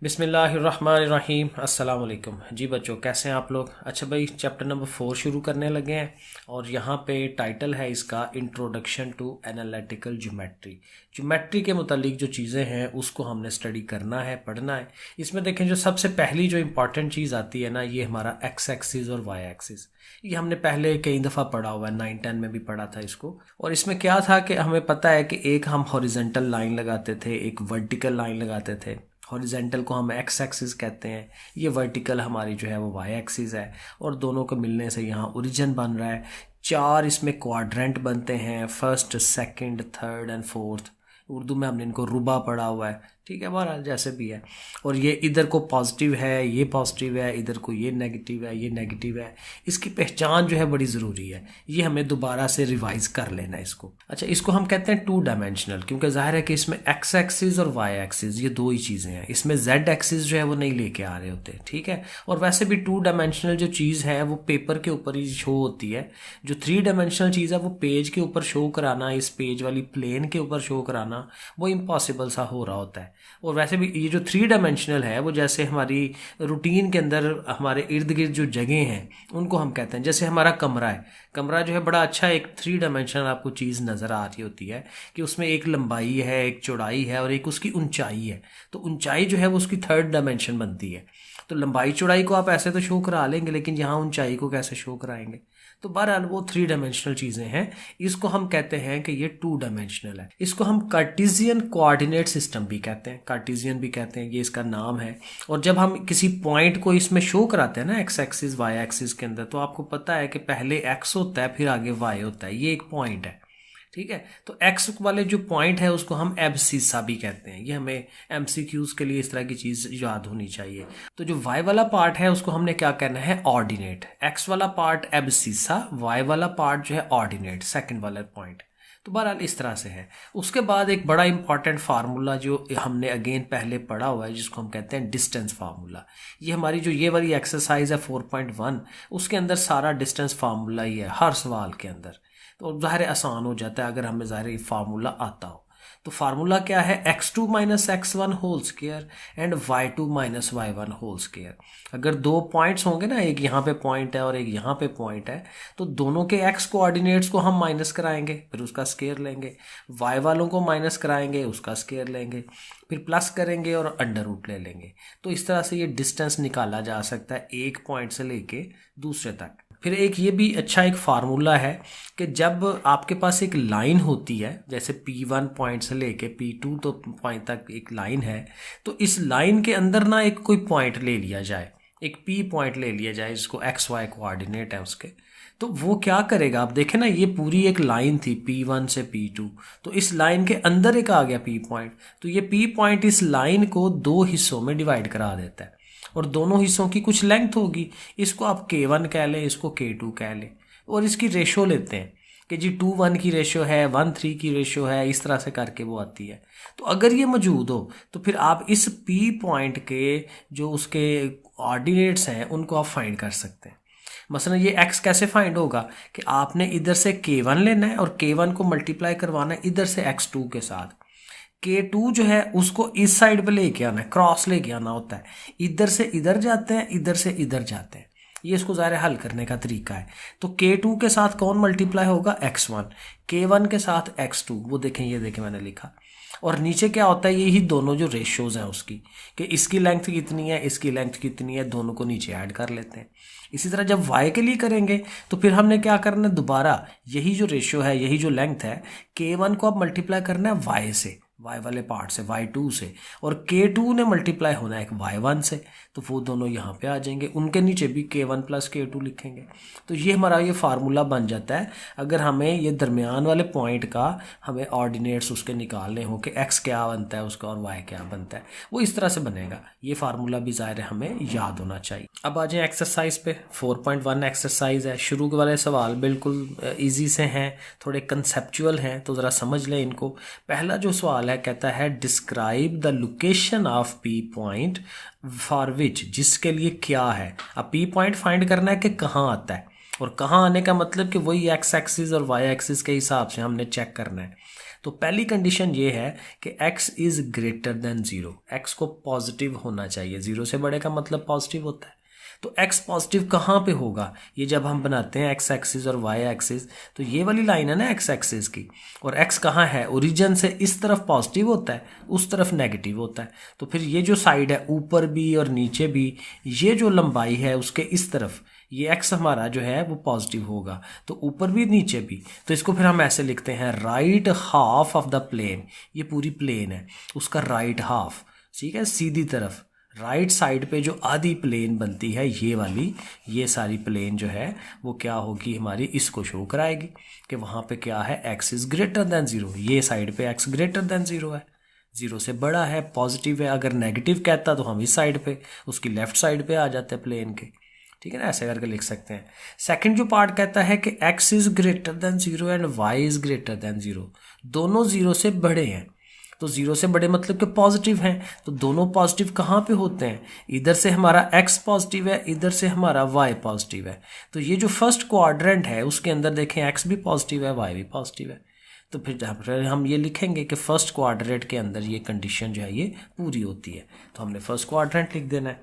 बिस्मिल्लाहिर्रहमानिर्रहीम। अस्सलाम वालेकुम। जी बच्चों, कैसे हैं आप लोग? अच्छा भाई, चैप्टर नंबर 4 शुरू करने लगे हैं और यहाँ पे टाइटल है इसका introduction to analytical geometry. Geometry के मुतालिक जो चीज़ें हैं उसको हमने स्टडी करना है, पढ़ना है। इसमें देखें, जो सबसे पहली जो इंपॉर्टेंट चीज़ आती है ना, ये हमारा एक्स एक्सिस और वाई एक्सिस। ये हमने पहले कई दफ़ा पढ़ा हुआ है, 9-10 में भी पढ़ा था इसको। और इसमें क्या था कि हमें पता है कि एक हम हॉरिजेंटल लाइन लगाते थे, एक वर्टिकल लाइन लगाते थे। हॉरिजेंटल को हम एक्स एक्सिस कहते हैं, ये वर्टिकल हमारी जो है वो वाई एक्सिस है। और दोनों को मिलने से यहाँ ओरिजिन बन रहा है। 4 इसमें क्वाड्रेंट बनते हैं, first, second, third and fourth. Urdu में हमने इनको रुबा पढ़ा हुआ है, ठीक है, बहरहाल जैसे भी है। और ये इधर को पॉजिटिव है, ये पॉजिटिव है, इधर को ये नेगेटिव है, ये नेगेटिव है। इसकी पहचान जो है बड़ी ज़रूरी है, ये हमें दोबारा से रिवाइज कर लेना है इसको। अच्छा, इसको हम कहते हैं 2 डायमेंशनल, क्योंकि जाहिर है कि इसमें एक्स एक्सिस और वाई एक्सिस ये 2 ही चीज़ें हैं। इसमें जेड एक्सिस जो है वो नहीं लेके आ रहे होते, ठीक है। और वैसे भी 2 डायमेंशनल जो चीज़ है वो पेपर के ऊपर ही शो होती है। जो 3 डायमेंशनल चीज़ है वो पेज के ऊपर शो कराना, इस पेज वाली प्लेन के ऊपर शो कराना, वो इम्पॉसिबल सा हो रहा होता है। और वैसे भी ये जो 3 डायमेंशनल है वो जैसे हमारी रूटीन के अंदर हमारे इर्द गिर्द जो जगह हैं उनको हम कहते हैं। जैसे हमारा कमरा है, कमरा जो है बड़ा अच्छा एक 3 डायमेंशनल आपको चीज़ नज़र आ रही होती है कि उसमें एक लंबाई है, एक चौड़ाई है और एक उसकी ऊंचाई है। तो ऊंचाई जो है वो उसकी 3rd डायमेंशन बनती है। तो लंबाई चौड़ाई को आप ऐसे तो शो करा लेंगे, लेकिन यहाँ ऊंचाई को कैसे शो कराएंगे? तो बहरहाल वो 3 डायमेंशनल चीज़ें हैं। इसको हम कहते हैं कि ये 2 डायमेंशनल है। इसको हम कार्टेशियन कोऑर्डिनेट सिस्टम भी कहते हैं, कार्टेशियन भी कहते हैं, ये इसका नाम है। और जब हम किसी पॉइंट को इसमें शो कराते हैं ना, एक्स एक्सिस वाई एक्सिस के अंदर, तो आपको पता है कि पहले एक्स होता है, फिर आगे वाई होता है। ये एक पॉइंट है, ठीक है। तो एक्स वाले जो पॉइंट है उसको हम एब्सिसा भी कहते हैं। ये हमें एमसीक्यूज के लिए इस तरह की चीज़ याद होनी चाहिए। तो जो वाई वाला पार्ट है उसको हमने क्या कहना है? ऑर्डिनेट। एक्स वाला पार्ट एब्सिसा, वाई वाला पार्ट जो है ऑर्डिनेट, सेकंड वाला पॉइंट। तो बहरहाल इस तरह से है। उसके बाद एक बड़ा इंपॉर्टेंट फार्मूला जो हमने अगेन पहले पढ़ा हुआ है, जिसको हम कहते हैं डिस्टेंस फार्मूला। ये हमारी जो ये वाली एक्सरसाइज है 4.1, उसके अंदर सारा डिस्टेंस फार्मूला ही है हर सवाल के अंदर। तो ज़ाहिर आसान हो जाता है अगर हमें ज़ाहिर फार्मूला आता हो। तो फार्मूला क्या है? x2 minus x1 whole square and y2 minus y1 whole square. अगर 2 पॉइंट्स होंगे ना, एक यहाँ पे पॉइंट है और एक यहाँ पे पॉइंट है, तो दोनों के x कोऑर्डिनेट्स को हम माइनस कराएंगे, फिर उसका स्क्वायर लेंगे। y वालों को माइनस कराएंगे, उसका स्क्वायर लेंगे, फिर प्लस करेंगे और अंडर रूट ले लेंगे। तो इस तरह से ये डिस्टेंस निकाला जा सकता है एक पॉइंट से लेके दूसरे तक। फिर एक ये भी अच्छा एक फार्मूला है कि जब आपके पास एक लाइन होती है, जैसे P1 पॉइंट से लेके P2 तो पॉइंट तक एक लाइन है, तो इस लाइन के अंदर ना एक कोई पॉइंट ले लिया जाए, एक P पॉइंट ले लिया जाए जिसको XY कोऑर्डिनेट है उसके। तो वो क्या करेगा? आप देखें ना, ये पूरी एक लाइन थी P1 से P2, तो इस लाइन के अंदर एक आ गया P पॉइंट। तो ये P पॉइंट इस लाइन को 2 हिस्सों में डिवाइड करा देता है और दोनों हिस्सों की कुछ लेंथ होगी। इसको आप K1 कह लें, इसको K2 कह लें, और इसकी रेशो लेते हैं कि जी 2:1 की रेशो है, 1:3 की रेशो है, इस तरह से करके वो आती है। तो अगर ये मौजूद हो तो फिर आप इस P पॉइंट के जो उसके ऑर्डिनेट्स हैं उनको आप फाइंड कर सकते हैं। मसलन ये x कैसे फाइंड होगा कि आपने इधर से K1 लेना है और K1 को मल्टीप्लाई करवाना है इधर से x2 के साथ। K2 जो है उसको इस साइड पे लेके आना है, क्रॉस लेके आना होता है। इधर से इधर जाते हैं, इधर से इधर जाते हैं। ये इसको ज़ाहिर हल करने का तरीका है। तो K2 के साथ कौन मल्टीप्लाई होगा? x1। K1 के साथ x2, वो देखें, ये देखें मैंने लिखा। और नीचे क्या होता है? यही दोनों जो रेशोज हैं उसकी, कि इसकी लेंथ कितनी है, इसकी लेंथ कितनी है, दोनों को नीचे ऐड कर लेते हैं। इसी तरह जब y के लिए करेंगे तो फिर हमने क्या करना है? दोबारा यही जो रेशो है, यही जो लेंथ है, K1 को अब मल्टीप्लाई करना है y से, y वाले पार्ट से, y2 से, और K2 ने मल्टीप्लाई होना है y1 से। तो वो दोनों यहाँ पे आ जाएंगे, उनके नीचे भी K1 प्लस K2 लिखेंगे। तो ये हमारा ये फार्मूला बन जाता है अगर हमें ये दरमियान वाले पॉइंट का हमें ऑर्डिनेट्स उसके निकालने हो कि x क्या बनता है उसका और y क्या बनता है, वो इस तरह से बनेगा। ये फार्मूला भी ज़ाहिर है हमें याद होना चाहिए। अब आ जाए एक्सरसाइज पे। 4.1 एक्सरसाइज है। शुरू के वाले सवाल बिल्कुल ईजी से हैं, थोड़े कंसेप्चुअल हैं, तो ज़रा समझ लें इनको। पहला जो सवाल है कहता है describe the location of P point for which, जिसके लिए क्या है। अब P पॉइंट फाइंड करना है कि कहाँ आता है, और कहाँ आने का मतलब कि वही एक्स एक्सिस और वाई एक्सिस के हिसाब से हमने चेक करना है। तो पहली कंडीशन ये है कि x is greater than 0, x को पॉजिटिव होना चाहिए, 0 से बड़े का मतलब पॉजिटिव होता है। तो x पॉजिटिव कहाँ पे होगा, ये जब हम बनाते हैं x एक्सिस और y एक्सिस, तो ये वाली लाइन है ना x एक्सिस की, और x कहाँ है, ओरिजिन से इस तरफ पॉजिटिव होता है, उस तरफ नेगेटिव होता है। तो फिर ये जो साइड है ऊपर भी और नीचे भी, ये जो लंबाई है उसके इस तरफ ये x हमारा जो है वो पॉजिटिव होगा, तो ऊपर भी नीचे भी। तो इसको फिर हम ऐसे लिखते हैं right half of the plane, ये पूरी प्लेन है उसका राइट हाफ, ठीक है, सीधी तरफ राइट साइड पे जो आधी प्लेन बनती है ये वाली, ये सारी प्लेन जो है वो क्या होगी हमारी, इसको शो कराएगी कि वहाँ पे क्या है, x इज़ ग्रेटर देन 0, ये साइड पे x ग्रेटर देन 0 है, 0 से बड़ा है, पॉजिटिव है। अगर नेगेटिव कहता तो हम इस साइड पे, उसकी लेफ्ट साइड पे आ जाते हैं प्लेन के, ठीक है ना, ऐसे करके लिख सकते हैं। सेकंड जो पार्ट कहता है कि x is greater than 0 and y is greater than 0, दोनों 0 से बड़े हैं। तो 0 से बड़े मतलब कि पॉजिटिव हैं, तो दोनों पॉजिटिव कहाँ पे होते हैं, इधर से हमारा x पॉजिटिव है, इधर से हमारा y पॉजिटिव है। तो ये जो फर्स्ट क्वाड्रेंट है उसके अंदर देखें x भी पॉजिटिव है, y भी पॉजिटिव है। तो फिर हम ये लिखेंगे कि फर्स्ट क्वाड्रेंट के अंदर ये कंडीशन जो है ये पूरी होती है, तो हमने फर्स्ट क्वाड्रेंट लिख देना है।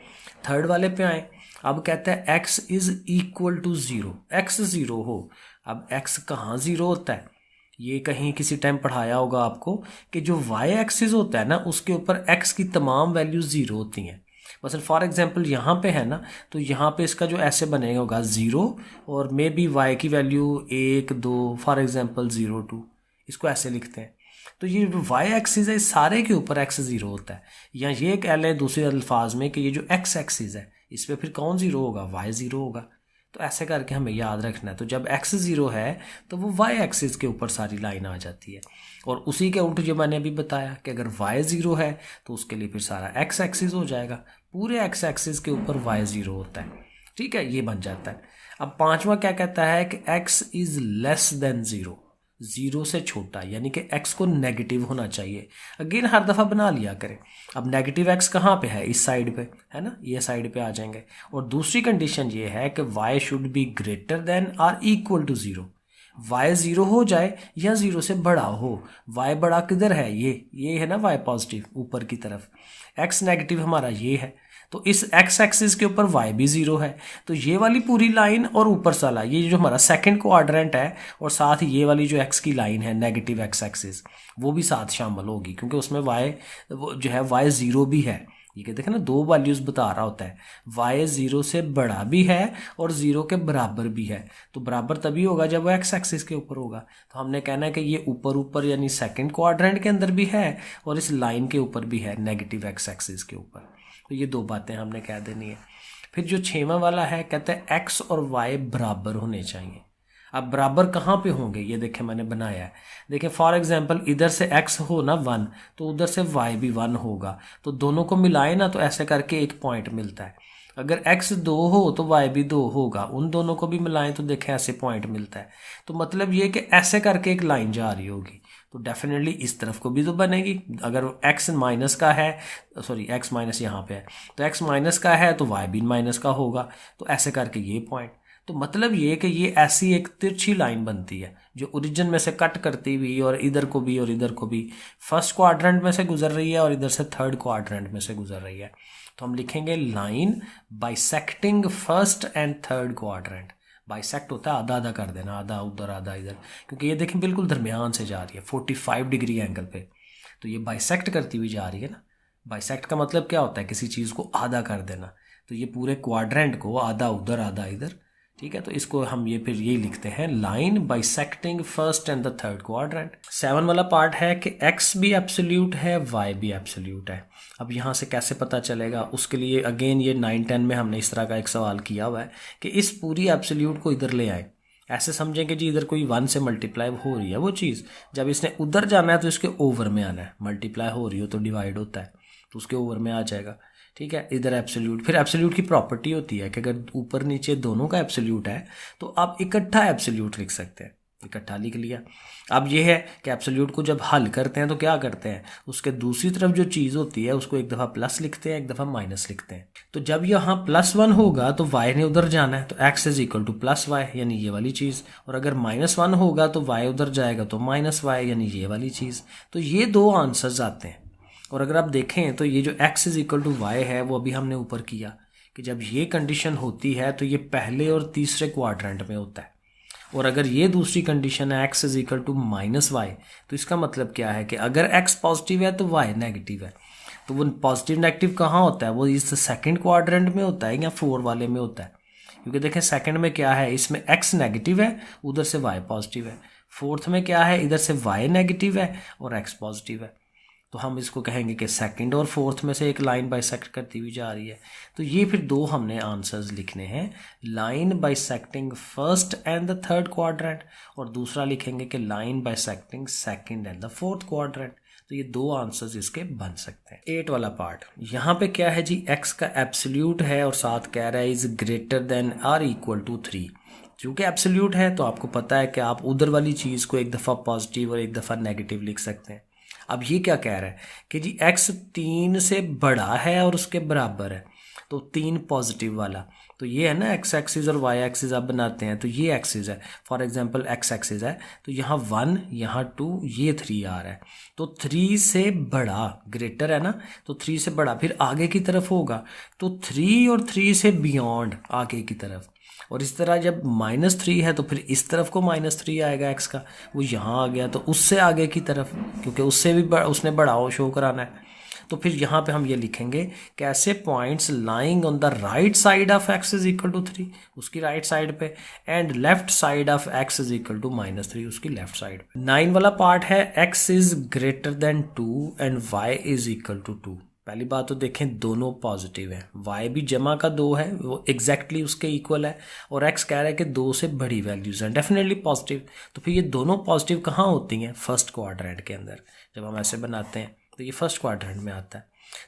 थर्ड वाले पे आए, अब कहता है x is equal to 0, x 0 हो। अब x कहाँ 0 होता है, ये कहीं किसी टाइम पढ़ाया होगा आपको कि जो y एक्सिस होता है ना उसके ऊपर x की तमाम वैल्यूज 0 होती हैं। मसलन फॉर एग्जांपल यहाँ पे है ना, तो यहाँ पे इसका जो ऐसे बनेगा होगा 0 और मे बी y की वैल्यू 1 2 फॉर एग्जांपल 0 2, इसको ऐसे लिखते हैं। तो ये जो y एक्सिस है सारे के ऊपर x 0 होता है, या ये कह लें दूसरे अल्फाज में कि ये जो x एक्सिस है इस पर फिर कौन 0 होगा, y 0 होगा। तो ऐसे करके हमें याद रखना है। तो जब x 0 है तो वो y एक्सिस के ऊपर सारी लाइन आ जाती है, और उसी के उल्ट जो मैंने अभी बताया कि अगर y 0 है तो उसके लिए फिर सारा x एक्सिस हो जाएगा, पूरे x एक्सिस के ऊपर y 0 होता है, ठीक है, ये बन जाता है। अब पांचवा क्या कहता है कि x इज़ लेस देन 0, 0 से छोटा, यानी कि x को नेगेटिव होना चाहिए। अगेन हर दफ़ा बना लिया करें। अब नेगेटिव x कहाँ पे है, इस साइड पे है ना, ये साइड पे आ जाएंगे। और दूसरी कंडीशन ये है कि y should be greater than और इक्वल टू 0, y 0 हो जाए या 0 से बड़ा हो। y बड़ा किधर है, ये है ना y पॉजिटिव ऊपर की तरफ, x नेगेटिव हमारा ये है, तो इस x एक्सिस के ऊपर y भी 0 है। तो ये वाली पूरी लाइन और ऊपर साला ये जो हमारा सेकंड क्वाड्रेंट है, और साथ ये वाली जो x की लाइन है नेगेटिव x एक्सिस, वो भी साथ शामिल होगी, क्योंकि उसमें y वो जो है y 0 भी है। ये कहते हैं ना, दो वैल्यूज बता रहा होता है, y 0 से बड़ा भी है और 0 के बराबर भी है। तो बराबर तभी होगा जब वो x एक्सिस के ऊपर होगा। तो हमने कहना है कि ये ऊपर ऊपर यानी सेकंड क्वाड्रेंट के अंदर भी है और इस लाइन के ऊपर भी है, नेगेटिव x एक्सिस के ऊपर। तो ये दो बातें हमने कह देनी है। फिर जो छेवां वाला है कहते हैं x और y बराबर होने चाहिए। अब बराबर कहाँ पे होंगे, ये देखें मैंने बनाया है, देखें फॉर एग्जांपल इधर से x हो ना 1 तो उधर से y भी 1 होगा, तो दोनों को मिलाए ना तो ऐसे करके एक पॉइंट मिलता है। अगर x 2 हो तो y भी 2 होगा, उन दोनों को भी मिलाएं तो देखें ऐसे पॉइंट मिलता है। तो मतलब ये कि ऐसे करके एक लाइन जा रही होगी, तो डेफिनेटली इस तरफ को भी तो बनेगी। अगर x माइनस का है, सॉरी x माइनस यहाँ पे है, तो x माइनस का है तो y भी माइनस का होगा, तो ऐसे करके ये पॉइंट। तो मतलब ये कि ये ऐसी एक तिरछी लाइन बनती है जो ओरिजिन में से कट करती हुई और इधर को भी और इधर को भी फर्स्ट क्वाड्रेंट में से गुजर रही है और इधर से थर्ड क्वाड्रेंट में से गुजर रही है। तो हम लिखेंगे line bisecting first and third quadrant. Bisect होता है आधा आधा कर देना, आधा उधर आधा इधर, क्योंकि ये देखें बिल्कुल दरमियान से जा रही है 45 डिग्री एंगल पे, तो ये बाइसेक्ट करती हुई जा रही है ना। बाइसेक्ट का मतलब क्या होता है, किसी चीज़ को आधा कर देना। तो ये पूरे क्वाड्रेंट को आधा उधर आधा इधर, ठीक है। तो इसको हम ये फिर ये लिखते हैं line bisecting first and the third quadrant. 7 वाला पार्ट है कि x भी एब्सोल्यूट है, y भी एब्सोल्यूट है। अब यहाँ से कैसे पता चलेगा, उसके लिए अगेन ये 9-10 में हमने इस तरह का एक सवाल किया हुआ है कि इस पूरी एब्सोल्यूट को इधर ले आए। ऐसे समझें कि जी इधर कोई 1 से मल्टीप्लाई हो रही है वो चीज़, जब इसने उधर जाना है तो इसके ओवर में आना है। मल्टीप्लाई हो रही हो तो डिवाइड होता है, तो उसके ओवर में आ जाएगा, ठीक है। इधर एब्सोल्यूट, फिर एब्सोल्यूट की प्रॉपर्टी होती है कि अगर ऊपर नीचे दोनों का एब्सोल्यूट है तो आप इकट्ठा एब्सोल्यूट लिख सकते हैं। इकट्ठा लिख लिया। अब ये है कि एब्सोल्यूट को जब हल करते हैं तो क्या करते हैं, उसके दूसरी तरफ जो चीज़ होती है उसको एक दफ़ा प्लस लिखते हैं, एक दफ़ा माइनस लिखते हैं। तो जब यहाँ +1 होगा तो y ने उधर जाना है, तो x is equal to +y यानी ये वाली चीज़, और अगर -1 होगा तो y उधर जाएगा तो -y यानी ये वाली चीज़। तो ये दो आंसर्स आते हैं। और अगर आप देखें तो ये जो x is equal to y है वो अभी हमने ऊपर किया कि जब ये कंडीशन होती है तो ये पहले और तीसरे क्वाड्रेंट में होता है, और अगर ये दूसरी कंडीशन है x is equal to -y, तो इसका मतलब क्या है कि अगर x पॉजिटिव है तो y नेगेटिव है। तो वो पॉजिटिव नेगेटिव कहाँ होता है, वो इस सेकंड क्वाड्रेंट में होता है या 4 वाले में होता है, क्योंकि देखें सेकंड में क्या है, इसमें x नेगेटिव है, उधर से y पॉजिटिव है। फोर्थ में क्या है, इधर से y नेगेटिव है और x पॉजिटिव है। तो हम इसको कहेंगे कि सेकंड और फोर्थ में से एक लाइन बाइसेक्ट करती हुई जा रही है। तो ये फिर दो हमने आंसर्स लिखने हैं, line bisecting first and the third quadrant, और दूसरा लिखेंगे कि line bisecting second and the fourth quadrant. तो ये दो आंसर्स इसके बन सकते हैं। 8 वाला पार्ट, यहाँ पे क्या है जी, x का एब्सोल्यूट है और साथ कह रहा है is greater than or equal to 3। चूँकि एब्सोल्यूट है तो आपको पता है कि आप उधर वाली चीज़ को एक दफ़ा पॉजिटिव और एक दफ़ा नेगेटिव लिख सकते हैं। अब ये क्या कह रहा है कि जी x 3 से बड़ा है और उसके बराबर है, तो 3 पॉजिटिव वाला, तो ये है ना x एक्सिस और y एक्सिस आप बनाते हैं, तो ये एक्सिस है, फॉर एग्जांपल x एक्सिस है, तो यहाँ 1 यहाँ 2 ये 3 आ रहा है, तो 3 से बड़ा ग्रेटर है ना, तो 3 से बड़ा फिर आगे की तरफ होगा, तो 3 और 3 से बियॉन्ड आगे की तरफ। और इस तरह जब -3 है तो फिर इस तरफ को -3 आएगा x का, वो यहाँ आ गया तो उससे आगे की तरफ, क्योंकि उससे भी उसने बढ़ाओ शो कराना है। तो फिर यहाँ पे हम ये लिखेंगे कैसे points lying on the right side of x is equal to 3 उसकी राइट साइड पे, and left side of x is equal to -3 उसकी लेफ्ट साइड पे। 9 वाला पार्ट है x is greater than 2 and y is equal to 2। पहली बात तो देखें दोनों पॉजिटिव है, y भी जमा का 2 है, वो एग्जैक्टली उसके इक्वल है, और x कह रहा है कि 2 से बड़ी वैल्यूज हैं, डेफिनेटली पॉजिटिव। तो फिर ये दोनों पॉजिटिव कहाँ होती हैं, फर्स्ट क्वाड्रेंट के अंदर। जब हम ऐसे बनाते हैं तो ये फर्स्ट क्वाड्रेंट में आता है,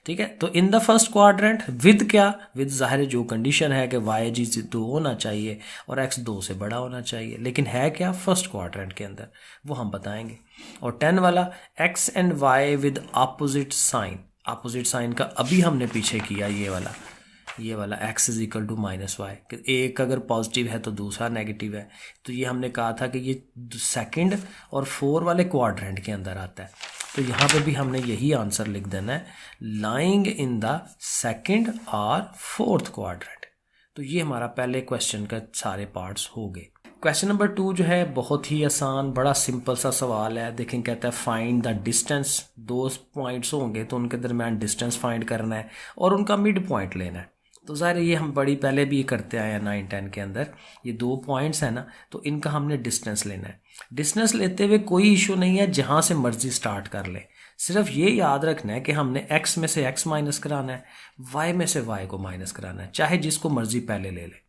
ठीक है। तो in the first quadrant with क्या, विद जाहिर जो कंडीशन है कि y जी 2 होना चाहिए और x 2 से बड़ा होना चाहिए, लेकिन है क्या फर्स्ट क्वाड्रेंट के अंदर, वो हम बताएंगे। और 10 वाला x and y with opposite sign, opposite sign का अभी हमने पीछे किया, ये वाला x is equal to -y, एक अगर पॉजिटिव है तो दूसरा नेगेटिव है, तो ये हमने कहा था कि ये सेकंड और 4 वाले क्वाड्रेंट के अंदर आता है। तो यहाँ पे भी हमने यही आंसर लिख देना है, लाइंग इन द सेकंड और फोर्थ क्वाड्रेंट। तो ये हमारा पहले क्वेश्चन का सारे पार्ट्स हो गए। क्वेश्चन नंबर 2 जो है बहुत ही आसान, बड़ा सिंपल सा सवाल है। देखें कहता है फाइंड द डिस्टेंस, 2 पॉइंट्स होंगे तो उनके दरमियान डिस्टेंस फाइंड करना है और उनका मिड पॉइंट लेना है। तो ज़ाहिर ये हम बड़ी पहले भी करते आए हैं 9-10 के अंदर, ये 2 पॉइंट्स हैं ना, तो इनका हमने डिस्टेंस लेना है। डिस्टेंस लेते हुए कोई इशू नहीं है, जहाँ से मर्जी स्टार्ट कर ले, सिर्फ ये याद रखना है कि हमने x में से x माइनस कराना है, y में से y को माइनस कराना है, चाहे जिसको मर्जी पहले ले ले।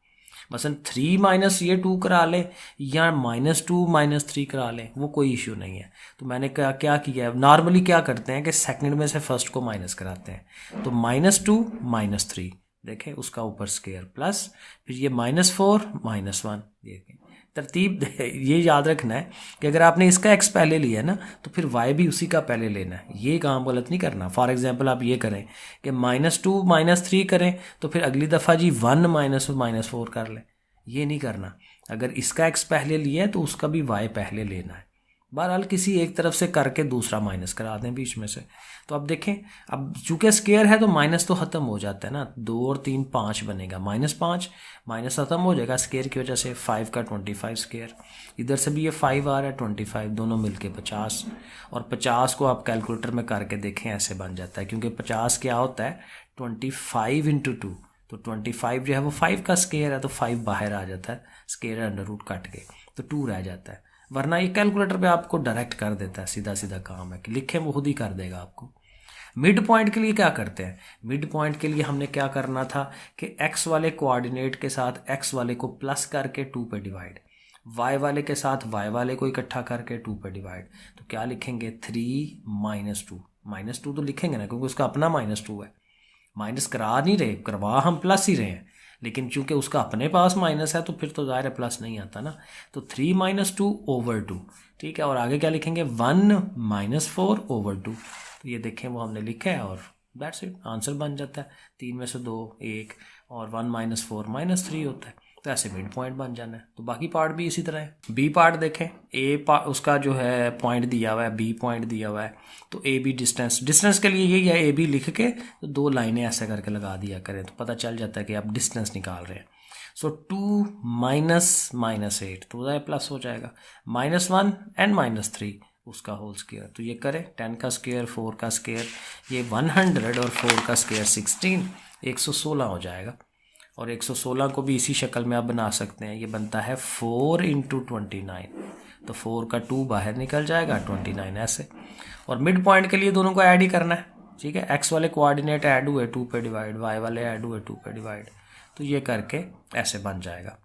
मसलन 3 माइनस ये 2 करा ले या -2 -3 करा ले, वो कोई इशू नहीं है। तो मैंने क्या किया है, नॉर्मली क्या करते हैं कि सेकंड में से फर्स्ट को माइनस कराते हैं, तो -2 -3 देखें उसका ऊपर स्केयर प्लस, फिर ये -4 -1, देखें तरतीब ये याद रखना है कि अगर आपने इसका x पहले लिया ना तो फिर y भी उसी का पहले लेना है, ये काम गलत नहीं करना। फॉर एग्जांपल आप ये करें कि -2 -3 करें तो फिर अगली दफ़ा जी 1 -4 कर लें, ये नहीं करना। अगर इसका x पहले लिया है तो उसका भी y पहले लेना है। बहरहाल किसी एक तरफ से करके दूसरा माइनस करा दें बीच में से। तो अब देखें, अब चूंकि स्केयर है तो माइनस तो ख़त्म हो जाता है ना, 2 और 3 5 बनेगा, -5 माइनस ख़त्म हो जाएगा स्केयर की वजह से। 5 का 25 स्केयर, इधर से भी ये 5 आ रहा है, 25 दोनों मिलके 50, और 50 को आप कैलकुलेटर में करके देखें ऐसे बन जाता है, क्योंकि 50 क्या होता है 25 × 2, तो 25 जो है वो 5 का स्केयर है, तो 5 बाहर आ जाता है, स्केयर अंडर रूट कट के तो 2 रह जाता है। वरना ये कैलकुलेटर पे आपको डायरेक्ट कर देता है, सीधा सीधा काम है कि लिखें वो खुद ही कर देगा आपको। मिड पॉइंट के लिए क्या करते हैं, मिड पॉइंट के लिए हमने क्या करना था कि x वाले कोऑर्डिनेट के साथ x वाले को प्लस करके 2 पे डिवाइड, y वाले के साथ y वाले को इकट्ठा करके 2 पे डिवाइड। तो क्या लिखेंगे 3 -2 तो लिखेंगे ना, क्योंकि उसका अपना -2 है, माइनस करा नहीं रहे, करवा हम प्लस ही रहे हैं, लेकिन चूंकि उसका अपने पास माइनस है तो फिर तो ज़ाहिर है प्लस नहीं आता ना। तो 3 - 2 / 2, ठीक है। और आगे क्या लिखेंगे, 1 - 4 / 2। तो ये देखें वो हमने लिखा है और दैट्स इट, आंसर बन जाता है। 3 में से 2 1 और 1 - 4 -3 होता है। तो ऐसे मिड पॉइंट बन जाना है। तो बाकी पार्ट भी इसी तरह है। बी पार्ट देखें, ए पार्ट उसका जो है पॉइंट दिया हुआ है, बी पॉइंट दिया हुआ है। तो ए बी डिस्टेंस के लिए यही है, ए बी लिख के तो 2 लाइनें ऐसे करके लगा दिया करें तो पता चल जाता है कि आप डिस्टेंस निकाल रहे हैं। सो 2 - -8 तो वह प्लस हो जाएगा, -1 एंड -3 उसका होल स्क्वायर। तो ये करें, 10 का स्क्वायर 4 का स्क्वायर, ये 100 और 4 का स्क्वायर 16, 116 हो जाएगा। और 116 को भी इसी शक्ल में आप बना सकते हैं। ये बनता है 4 × 29, तो 4 का 2 बाहर निकल जाएगा, 29 ऐसे। और मिड पॉइंट के लिए दोनों को ऐड ही करना है, ठीक है। एक्स वाले कोऑर्डिनेट ऐड हुए 2 पे डिवाइड, वाई वाले ऐड हुए 2 पे डिवाइड, तो ये करके ऐसे बन जाएगा।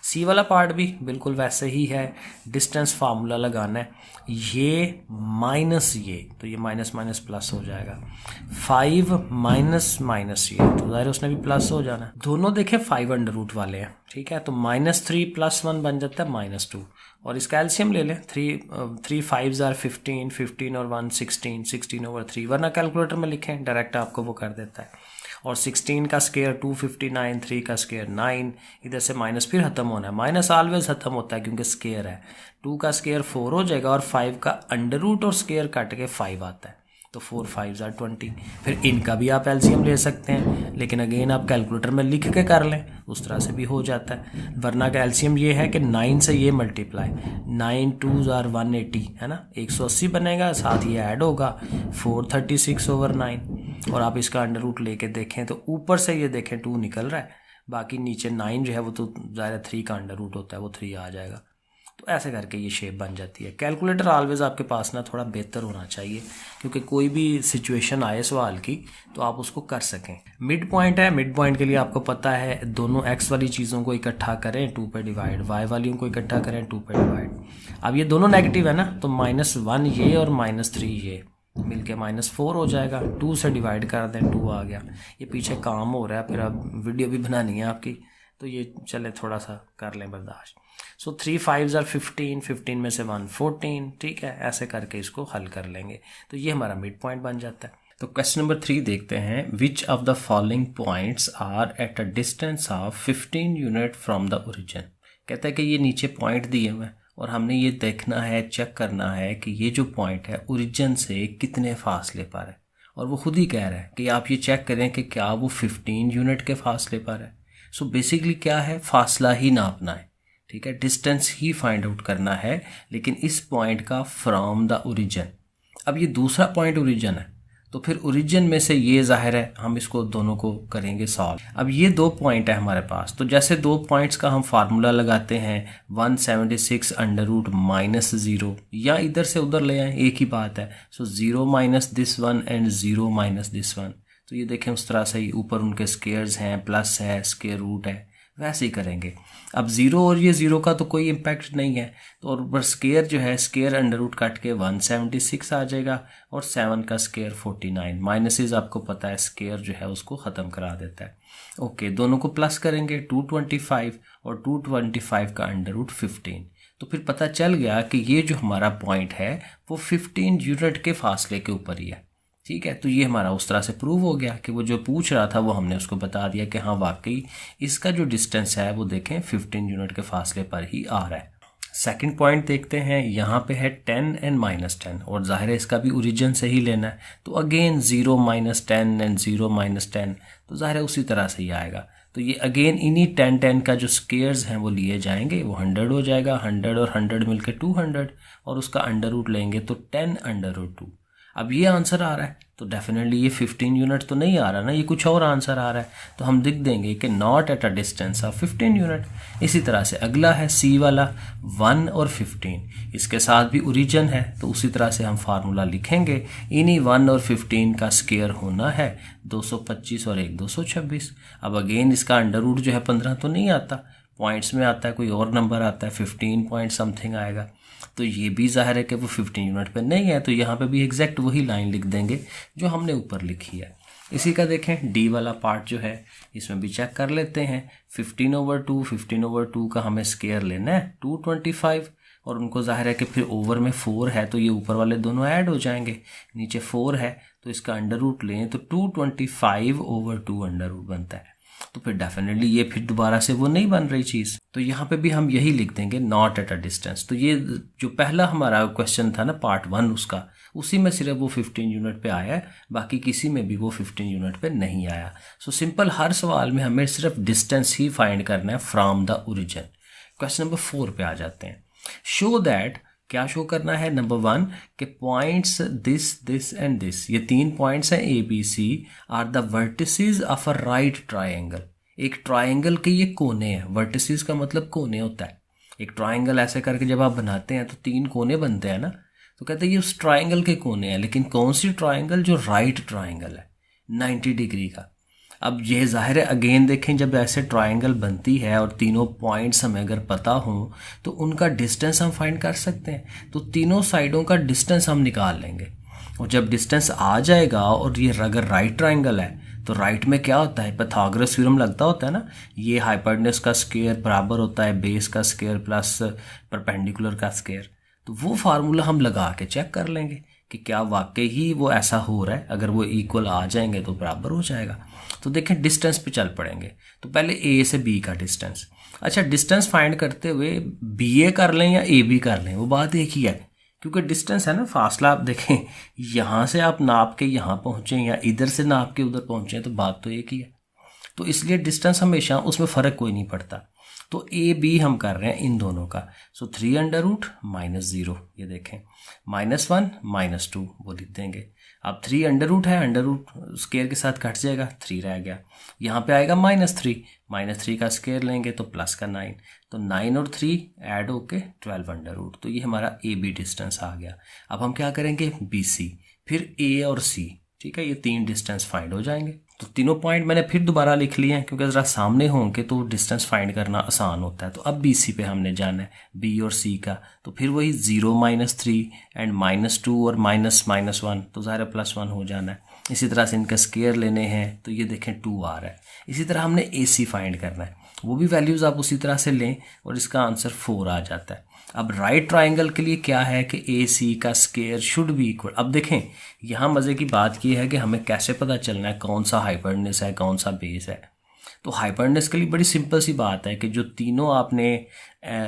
सी वाला पार्ट भी बिल्कुल वैसे ही है, डिस्टेंस फार्मूला लगाना है, ये माइनस ये, तो ये माइनस माइनस प्लस हो जाएगा। 5 - ये, तो ज़ाहिर उसने भी प्लस हो जाना है। दोनों देखें 5 √ वाले हैं, ठीक है। तो -3 + 1 बन जाता है -2। और इसका एलसीएम ले लें, 3 5s are 15, 15 और 1 16, 16/3, वरना कैलकुलेटर में लिखें डायरेक्ट आपको वो कर देता है। और 16 का स्क्वायर 259, 3 का स्क्वायर 9, इधर से माइनस फिर ख़त्म होना है, माइनस ऑलवेज ख़त्म होता है क्योंकि स्क्वायर है। 2 का स्क्वायर 4 हो जाएगा और 5 का अंडर रूट और स्क्वायर काट के 5 आता है, तो 4 5s are 20। फिर इनका भी आप एलसीएम ले सकते हैं, लेकिन अगेन आप कैलकुलेटर में लिख के कर लें, उस तरह से भी हो जाता है। वरना का एलसीएम ये है कि 9 से ये मल्टीप्लाई, 9 2s are 180 है ना, 180 बनेगा, साथ ये ऐड होगा 436/9। और आप इसका अंडर रूट लेके देखें तो ऊपर से ये देखें 2 निकल रहा है, बाकी नीचे 9 जो है वो तो ज़्यादा 3 का अंडर रूट होता है, वो 3 आ जाएगा। तो ऐसे करके ये शेप बन जाती है। कैलकुलेटर ऑलवेज आपके पास ना थोड़ा बेहतर होना चाहिए, क्योंकि कोई भी सिचुएशन आए सवाल की तो आप उसको कर सकें। मिड पॉइंट है, मिड पॉइंट के लिए आपको पता है दोनों एक्स वाली चीज़ों को इकट्ठा करें 2 पे डिवाइड, वाई वालियों को इकट्ठा करें 2 पे डिवाइड। अब ये दोनों नेगेटिव है ना, तो -1 ये और -3 ये मिलके -4 हो जाएगा। 2 से डिवाइड कर दें, 2 आ गया। ये पीछे काम हो रहा है, फिर अब वीडियो भी बनानी है आपकी, तो ये चले थोड़ा सा कर लें बर्दाश्त। सो 3 5s are 15, 15 में से 1 14, ठीक है। ऐसे करके इसको हल कर लेंगे, तो ये हमारा मिड पॉइंट बन जाता है। तो क्वेश्चन नंबर 3 देखते हैं, which of the following points are at a distance of 15 unit from the origin. कहता है कि ये नीचे पॉइंट दिए हुए हैं और हमने ये देखना है, चेक करना है कि ये जो पॉइंट है ओरिजिन से कितने फासले पर है। और वो खुद ही कह रहा है कि आप ये चेक करें कि क्या वो 15 यूनिट के फासले पर है। सो बेसिकली क्या है, फासला ही नापना है, ठीक है, डिस्टेंस ही फाइंड आउट करना है, लेकिन इस पॉइंट का फ्रॉम द ओरिजिन। अब ये दूसरा पॉइंट ओरिजिन है, तो फिर ओरिजिन में से ये जाहिर है हम इसको दोनों को करेंगे सॉल्व। अब ये 2 पॉइंट है हमारे पास, तो जैसे 2 पॉइंट्स का हम फार्मूला लगाते हैं 176 √ -0, या इधर से उधर ले आए, एक ही बात है। सो 0 - this 1 एंड 0 - this 1, तो ये देखें उस तरह से ही ऊपर उनके स्क्वेयर्स हैं, प्लस है, स्क्वेयर रूट है, वैसे ही करेंगे। अब 0 और ये 0 का तो कोई इम्पैक्ट नहीं है, तो और ऊपर स्क्वेयर जो है, स्क्वेयर अंडर रूट काट के 176 आ जाएगा और 7 का स्क्वेयर 49, माइनसेस आपको पता है स्क्वेयर जो है उसको ख़त्म करा देता है। ओके, दोनों को प्लस करेंगे 225 और 225 का अंडर रूट 15, तो फिर पता चल गया कि ये जो हमारा पॉइंट है वो 15 यूनिट के फासले के ऊपर ही है, ठीक है। तो ये हमारा उस तरह से प्रूव हो गया कि वो जो पूछ रहा था वो हमने उसको बता दिया कि हाँ वाकई इसका जो डिस्टेंस है वो देखें 15 यूनिट के फासले पर ही आ रहा है। सेकंड पॉइंट देखते हैं, यहाँ पे है 10 एंड -10, और जाहिर है इसका भी ओरिजिन से ही लेना है, तो अगेन 0 - 10 एंड 0 - 10, तो जाहिर है उसी तरह से ही आएगा। तो ये अगेन इन्हीं 10 10 का जो स्क्वेयर्स हैं वो लिए जाएंगे, वो 100 हो जाएगा, 100 और 100 मिलकर 200, और उसका अंडर रूट लेंगे तो 10 √ 2। अब ये आंसर आ रहा है, तो डेफिनेटली ये 15 यूनिट तो नहीं आ रहा ना, ये कुछ और आंसर आ रहा है, तो हम लिख देंगे कि not at a distance of 15 unit. इसी तरह से अगला है सी वाला 1 और 15, इसके साथ भी ओरिजिन है, तो उसी तरह से हम फार्मूला लिखेंगे, इन्हीं 1 और 15 का स्क्वायर होना है 225 और 1 226। अब अगेन इसका अंडर रूट जो है 15 तो नहीं आता, पॉइंट्स में आता है, कोई और नंबर आता है, 15 पॉइंट समथिंग आएगा, तो ये भी जाहिर है कि वो 15 यूनिट पे नहीं है, तो यहाँ पे भी एग्जैक्ट वही लाइन लिख देंगे जो हमने ऊपर लिखी है। इसी का देखें डी वाला पार्ट जो है इसमें भी चेक कर लेते हैं। 15/2, 15/2 का हमें स्केयर लेना है 225, और उनको जाहिर है कि फिर ओवर में 4 है तो ये ऊपर वाले दोनों ऐड हो जाएंगे, नीचे 4 है तो इसका अंडर रूट लें तो 225/2 अंडर रूट बनता है। तो फिर डेफिनेटली ये फिर दोबारा से वो नहीं बन रही चीज़, तो यहाँ पे भी हम यही लिख देंगे नॉट एट अ डिस्टेंस। तो ये जो पहला हमारा क्वेश्चन था ना पार्ट 1 उसका, उसी में सिर्फ वो 15 यूनिट पे आया है, बाकी किसी में भी वो 15 यूनिट पे नहीं आया। सो सिंपल हर सवाल में हमें सिर्फ डिस्टेंस ही फाइंड करना है from the origin. Question number 4 पे आ जाते हैं। शो दैट, क्या शो करना है, नंबर 1 के पॉइंट्स दिस एंड दिस, ये 3 पॉइंट्स हैं A B C, are the vertices of a right triangle. एक ट्राइंगल के ये कोने हैं, वर्टिसेस का मतलब कोने होता है। एक ट्राइंगल ऐसे करके जब आप बनाते हैं तो 3 कोने बनते हैं ना, तो कहते हैं ये उस ट्राइंगल के कोने हैं, लेकिन कौन सी ट्राइंगल, जो राइट ट्राइंगल है 90 डिग्री का। अब यह जाहिर है अगेन देखें, जब ऐसे ट्राइंगल बनती है और तीनों पॉइंट्स हमें अगर पता हों तो उनका डिस्टेंस हम फाइंड कर सकते हैं। तो तीनों साइडों का डिस्टेंस हम निकाल लेंगे, और जब डिस्टेंस आ जाएगा और ये अगर राइट ट्राइंगल है तो राइट में क्या होता है, पाइथागोरस थ्योरम लगता होता है ना, ये हाइपोटेन्यूज का स्क्वायर बराबर होता है बेस का स्क्वायर प्लस परपेंडिकुलर का स्क्वायर। तो वो फार्मूला हम लगा के चेक कर लेंगे कि क्या वाकई ही वो ऐसा हो रहा है। अगर वो इक्वल आ जाएंगे तो बराबर हो जाएगा। तो देखें डिस्टेंस पे चल पड़ेंगे। तो पहले ए से बी का डिस्टेंस, अच्छा डिस्टेंस फाइंड करते हुए बी ए कर लें या ए बी कर लें, वो बात एक ही है, क्योंकि डिस्टेंस है ना, फासला। आप देखें यहाँ से आप नाप के यहाँ पहुँचें या इधर से नाप के उधर पहुँचें तो बात तो एक ही है। तो इसलिए डिस्टेंस हमेशा, उसमें फ़र्क कोई नहीं पड़ता। तो ए बी हम कर रहे हैं इन दोनों का। सो 3 अंडर रूट -0, ये देखें -1 -2 वो लिख देंगे। अब 3 अंडर रूट है, अंडर रूट स्केयर के साथ कट जाएगा, 3 रह गया। यहाँ पे आएगा -3 का स्केयर लेंगे तो प्लस का 9, तो 9 और 3 ऐड होके 12 अंडर रूट। तो ये हमारा ए बी डिस्टेंस आ गया। अब हम क्या करेंगे, बी सी, फिर ए और सी, ठीक है, ये 3 डिस्टेंस फाइंड हो जाएंगे। तो तीनों पॉइंट मैंने फिर दोबारा लिख लिए हैं, क्योंकि ज़रा सामने होंगे तो डिस्टेंस फाइंड करना आसान होता है। तो अब बी सी पे हमने जाना है, बी और सी का। तो फिर वही 0 -3 एंड -2 और -1, तो ज़ाहिर +1 हो जाना है। इसी तरह से इनका स्केयर लेने हैं, तो ये देखें 2 आ रहा है। इसी तरह हमने ए सी फाइंड करना है, वो भी वैल्यूज़ आप उसी तरह से लें और इसका आंसर 4 आ जाता है। अब राइट ट्राइंगल के लिए क्या है कि ए सी का स्केयर शुड बी इक्वल। अब देखें यहाँ मज़े की बात की है कि हमें कैसे पता चलना है कौन सा हाइपोटेन्यूज है कौन सा बेस है। तो हाइपोटेन्यूज के लिए बड़ी सिंपल सी बात है कि जो तीनों आपने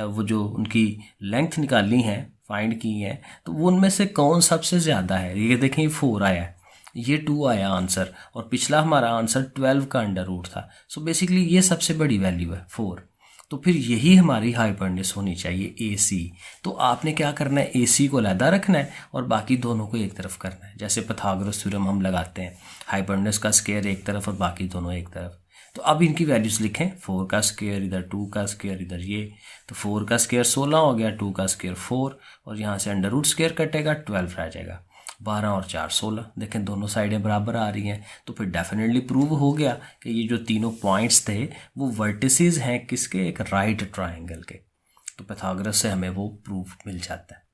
वो जो उनकी लेंथ निकाली हैं, फाइंड की हैं, तो वो उनमें से कौन सबसे ज़्यादा है। ये देखें 4 आया है, ये 2 आया आंसर, और पिछला हमारा आंसर 12 का अंडर रूट था। सो बेसिकली ये सबसे बड़ी वैल्यू है 4। तो फिर यही हमारी हाइपोटेन्यूज होनी चाहिए ए सी। तो आपने क्या करना है, ए सी को अलहदा रखना है और बाकी दोनों को एक तरफ करना है। जैसे पाइथागोरस थ्योरम हम लगाते हैं, हाइपोटेन्यूज का स्क्वायर एक तरफ और बाकी दोनों एक तरफ। तो अब इनकी वैल्यूज़ लिखें, 4 का स्क्वायर इधर, 2 का स्क्वायर इधर, ये तो 4 का स्क्वायर 16 हो गया, 2 का स्क्वायर 4, और यहाँ से अंडर रूट स्क्वायर कटेगा, 12 रह जाएगा। 12 और 4 16, देखें दोनों साइडें बराबर आ रही हैं। तो फिर डेफिनेटली प्रूव हो गया कि ये जो तीनों पॉइंट्स थे वो वर्टिसेस हैं किसके, एक राइट ट्राइंगल के। तो पाइथागोरस से हमें वो प्रूफ मिल जाता है।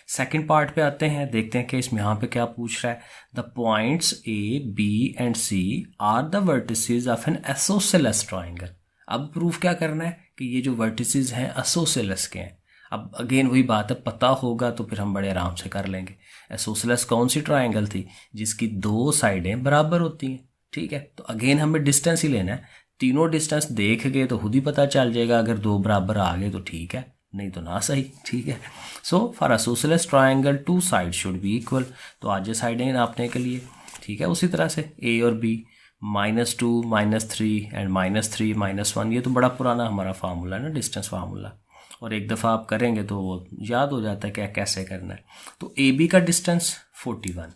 सेकंड पार्ट पे आते हैं, देखते हैं कि इसमें यहाँ पे क्या पूछ रहा है। The points A B and C are the vertices of an isosceles triangle. अब प्रूफ क्या करना है कि ये जो वर्टिसेस हैं आइसोसेलेस के हैं। अब अगेन वही बात है, पता होगा तो फिर हम बड़े आराम से कर लेंगे। आइसोसेलेस कौन सी ट्राइंगल थी, जिसकी 2 साइडें बराबर होती हैं, ठीक है। तो अगेन हमें डिस्टेंस ही लेना है, तीनों डिस्टेंस देख गए तो खुद ही पता चल जाएगा। अगर 2 बराबर आ गए तो ठीक है, नहीं तो ना सही, ठीक है। So for isosceles triangle 2 side should be equal. तो आज साइडें नापने के लिए, ठीक है, उसी तरह से ए और बी, -2 -3 एंड -3 -1, ये तो बड़ा पुराना हमारा फार्मूला है ना, डिस्टेंस फार्मूला, और एक दफ़ा आप करेंगे तो वो याद हो जाता है क्या कैसे करना है। तो ए बी का डिस्टेंस 41,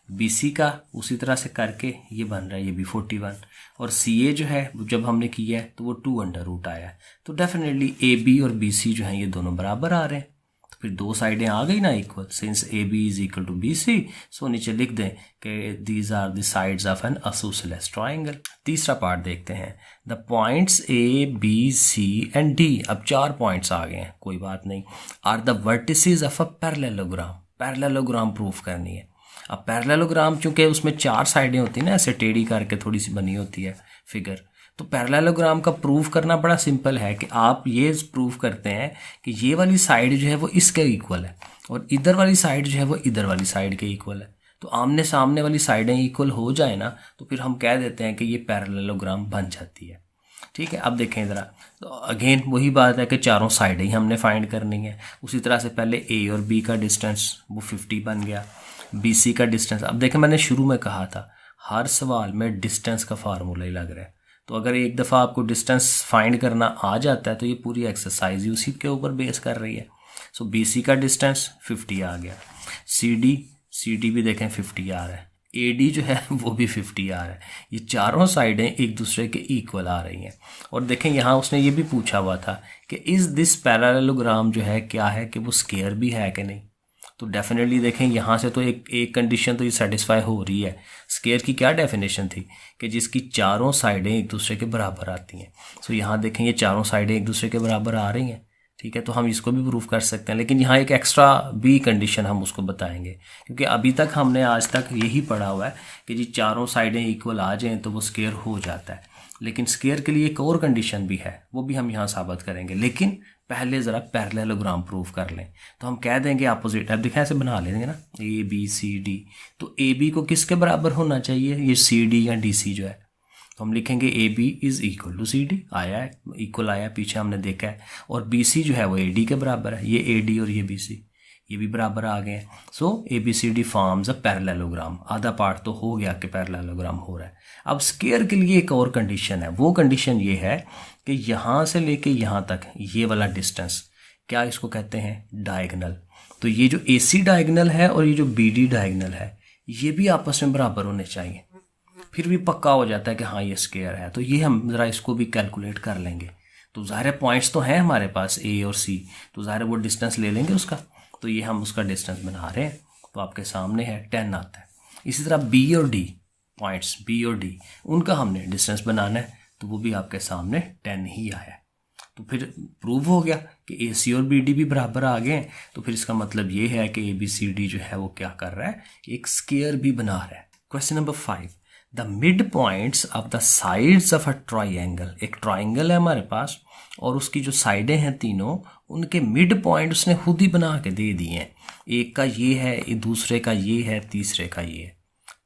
बी सी का उसी तरह से करके ये बन रहा है, ये भी 41, और सी ए जो है जब हमने किया है तो वो 2 अंडर रूट आया है। तो डेफिनेटली ए बी और बी सी जो हैं ये दोनों बराबर आ रहे हैं। तो फिर 2 साइडें आ गई ना equal, since A B is equal to B C. So नीचे लिख दें कि these are the sides of an isosceles triangle. तीसरा पार्ट देखते हैं, the points A B C and D. अब 4 पॉइंट्स आ गए हैं, कोई बात नहीं, are the vertices of a parallelogram. Parallelogram proof करनी है। अब पैरेललोग्राम चूंकि उसमें 4 साइडें होती हैं ना, ऐसे टेढ़ी करके थोड़ी सी बनी होती है फिगर, तो पैरेललोग्राम का प्रूफ करना बड़ा सिंपल है कि आप ये प्रूफ करते हैं कि ये वाली साइड जो है वो इसके इक्वल है और इधर वाली साइड जो है वो इधर वाली साइड के इक्वल है। तो आमने सामने वाली साइडें इक्वल हो जाए ना तो फिर हम कह देते हैं कि ये पैरेललोग्राम बन जाती है। ठीक है, अब देखें ज़रा, तो अगेन वही बात है कि चारों साइडें ही हमने फाइंड करनी है। उसी तरह से पहले ए और बी का डिस्टेंस वो 50 बन गया, बी सी का डिस्टेंस। अब देखें मैंने शुरू में कहा था हर सवाल में डिस्टेंस का फार्मूला ही लग रहा है, तो अगर एक दफ़ा आपको डिस्टेंस फाइंड करना आ जाता है तो ये पूरी एक्सरसाइज ही उसी के ऊपर बेस कर रही है। सो बी सी का डिस्टेंस 50 आ गया, सी डी भी देखें 50 आ रहा है, ए डी जो है वो भी 50 आ रहा है। ये चारों साइडें एक दूसरे के इक्वल आ रही हैं। और देखें यहाँ उसने ये भी पूछा हुआ था कि इज़ दिस पैरेललोग्राम जो है क्या है कि वो स्क्वायर भी है कि नहीं। तो डेफिनेटली देखें यहाँ से तो एक कंडीशन तो ये सेटिस्फाई हो रही है। स्क्वायर की क्या डेफिनेशन थी कि जिसकी चारों साइडें एक दूसरे के बराबर आती हैं। सो यहाँ देखें ये चारों साइडें एक दूसरे के बराबर आ रही हैं। ठीक है, तो हम इसको भी प्रूफ कर सकते हैं, लेकिन यहाँ एक एक्स्ट्रा भी कंडीशन हम उसको बताएंगे, क्योंकि अभी तक हमने आज तक यही पढ़ा हुआ है कि जी चारों साइडें इक्वल आ जाएं तो वो स्क्वायर हो जाता है। लेकिन स्क्वायर के लिए एक और कंडीशन भी है, वो भी हम यहाँ साबित करेंगे। लेकिन पहले ज़रा पैरेललोग्राम प्रूफ कर लें। तो हम कह देंगे अपोजिट, अब देखा ऐसे बना लेंगे ना, ए बी सी डी, तो ए बी को किसके बराबर होना चाहिए, ये सी डी या डी सी जो है। तो हम लिखेंगे A B is equal to C D, आया है इक्वल आया, पीछे हमने देखा है। और बी सी जो है वो ए डी के बराबर है, ये ए डी और ये बी सी ये भी बराबर आ गए हैं। So A B C D forms a parallelogram. आधा पार्ट तो हो गया कि पैरेललोग्राम हो रहा है। अब स्क्वायर के लिए एक और कंडीशन है, वो कंडीशन ये है कि यहाँ से लेके यहाँ तक ये वाला डिस्टेंस, क्या इसको कहते हैं, डायगनल। तो ये जो ए सी डायगनल है और ये जो बी डी डायगनल है ये भी आपस में बराबर होने चाहिए, फिर भी पक्का हो जाता है कि हाँ ये स्क्वायर है। तो ये हम ज़रा इसको भी कैलकुलेट कर लेंगे। तो ज़ाहिर पॉइंट्स तो हैं हमारे पास ए और सी, तो ज़ाहिर वो डिस्टेंस ले लेंगे उसका। तो ये हम उसका डिस्टेंस बना रहे हैं, तो आपके सामने है 10 आता है। इसी तरह बी और डी, पॉइंट्स बी और डी, उनका हमने डिस्टेंस बनाना है, तो वो भी आपके सामने 10 ही आया है। तो फिर प्रूव हो गया कि ए सी और बी डी भी बराबर आ गए हैं। तो फिर इसका मतलब ये है कि ए बी सी डी जो है वो क्या कर रहा है, एक स्क्वायर भी बना रहा है। Question number 5, the mid points of the sides of a triangle. एक ट्राइंगल है हमारे पास और उसकी जो साइडें हैं तीनों, उनके मिड पॉइंट उसने खुद ही बना के दे दिए हैं। एक का ये है, दूसरे का ये है, तीसरे का ये है।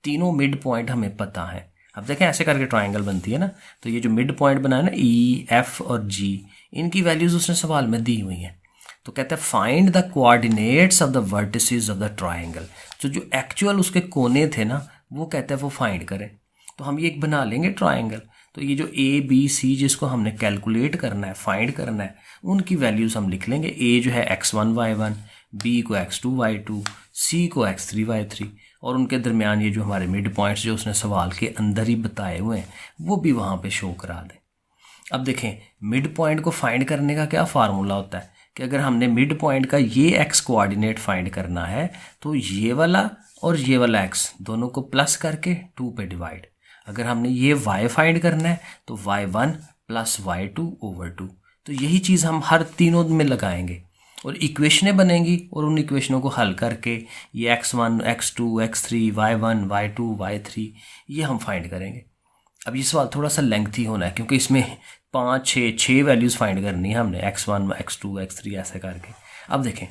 तीनों मिड पॉइंट हमें पता है। अब देखें ऐसे करके ट्राइंगल बनती है ना, तो ये जो मिड पॉइंट बना है ना, ई एफ और जी, इनकी वैल्यूज उसने सवाल में दी हुई हैं। तो कहते हैं find the coordinates of the vertices of the triangle. जो एक्चुअल उसके कोने थे ना, वो कहते हैं वो फाइंड करें। तो हम ये एक बना लेंगे ट्राइंगल। तो ये जो ए बी सी जिसको हमने कैलकुलेट करना है, फाइंड करना है, उनकी वैल्यूज़ हम लिख लेंगे। ए जो है x1 y1, बी को x2 y2, सी को x3 y3, और उनके दरमियान ये जो हमारे मिड पॉइंट्स जो उसने सवाल के अंदर ही बताए हुए हैं वो भी वहाँ पे शो करा दें। अब देखें मिड पॉइंट को फाइंड करने का क्या फार्मूला होता है कि अगर हमने मिड पॉइंट का ये एक्स कोऑर्डिनेट फाइंड करना है तो ये वाला और ये वाला एक्स दोनों को प्लस करके 2 पे डिवाइड। अगर हमने ये y फाइंड करना है तो y1 प्लस y2 ओवर 2। तो यही चीज़ हम हर तीनों में लगाएंगे और इक्वेशनें बनेंगी और उन इक्वेशनों को हल करके ये x1 x2 x3 y1 y2 y3 ये हम फाइंड करेंगे। अब ये सवाल थोड़ा सा लेंथी होना है क्योंकि इसमें 5 6 वैल्यूज़ फाइंड करनी है हमने, x1 x2 x3 ऐसे करके। अब देखें,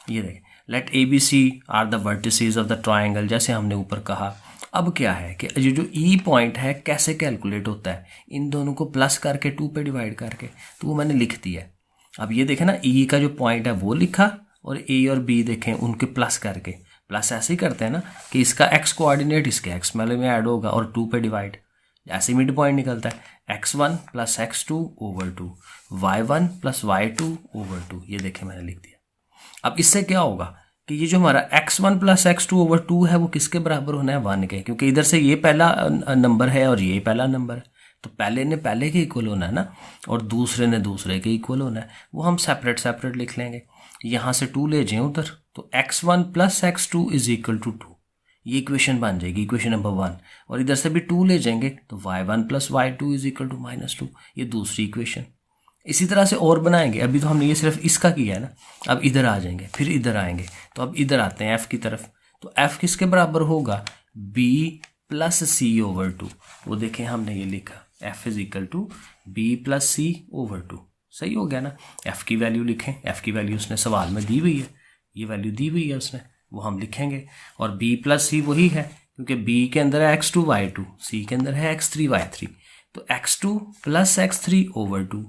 ये देखें, let A B C are the vertices of the triangle, जैसे हमने ऊपर कहा। अब क्या है कि ये जो ई पॉइंट है कैसे कैलकुलेट होता है, इन दोनों को प्लस करके 2 पे डिवाइड करके, तो वो मैंने लिख दिया। अब ये देखें ना, ई का जो पॉइंट है वो लिखा और ए और बी देखें उनके प्लस करके। प्लस ऐसे ही करते हैं ना कि इसका एक्स कोऑर्डिनेट इसके एक्स वाले में ऐड होगा और 2 पे डिवाइड, ऐसे मिड पॉइंट निकलता है x1 plus x2 over 2, y1 plus y2 over 2। ये देखें मैंने लिख दिया। अब इससे क्या होगा कि ये जो हमारा x1 प्लस x2 ओवर 2 है वो किसके बराबर होना है, 1 के, क्योंकि इधर से ये पहला नंबर है और ये पहला नंबर है, तो पहले ने पहले के इक्वल होना है ना, और दूसरे ने दूसरे के इक्वल होना है। वो हम सेपरेट सेपरेट लिख लेंगे। यहाँ से 2 ले जाएं उधर, तो x1 plus x2 is equal to 2, ये इक्वेशन बन जाएगी, इक्वेशन नंबर 1। और इधर से भी 2 ले जाएंगे तो y1 plus y2 is equal to -2, ये दूसरी इक्वेशन। इसी तरह से और बनाएंगे। अभी तो हमने ये सिर्फ इसका किया है ना, अब इधर आ जाएंगे, फिर इधर आएंगे, तो अब इधर आते हैं f की तरफ। तो f किसके बराबर होगा, b plus C over two. वो देखें हमने ये लिखा f is equal to B plus C over two. सही हो गया ना। f की वैल्यू लिखें, f की वैल्यू उसने सवाल में दी हुई है, ये वैल्यू दी हुई है उसने, वो हम लिखेंगे। और b प्लस सी वही है क्योंकि b के अंदर है x2 y2, c के अंदर है x3 y3। तो x2 plus x3 over two,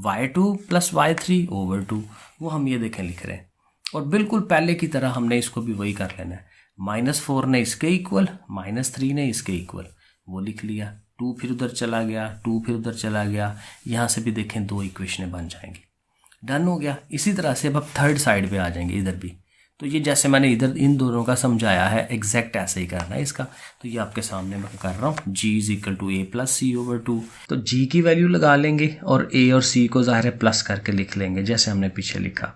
y2 plus y3 over two, वो हम ये देखें लिख रहे हैं। और बिल्कुल पहले की तरह हमने इसको भी वही कर लेना है। -4 ने इसके इक्वल, -3 ने इसके इक्वल, वो लिख लिया। 2 फिर उधर चला गया, 2 फिर उधर चला गया, यहाँ से भी देखें 2 इक्वेशनें बन जाएंगी। डन हो गया। इसी तरह से अब थर्ड साइड पे आ जाएंगे इधर भी। तो ये जैसे मैंने इधर इन दोनों का समझाया है एग्जैक्ट ऐसे ही करना है इसका। तो ये आपके सामने मैं कर रहा हूँ, g is equal to A plus C over two. तो g की वैल्यू लगा लेंगे और a और c को ज़ाहिर है प्लस करके लिख लेंगे जैसे हमने पीछे लिखा।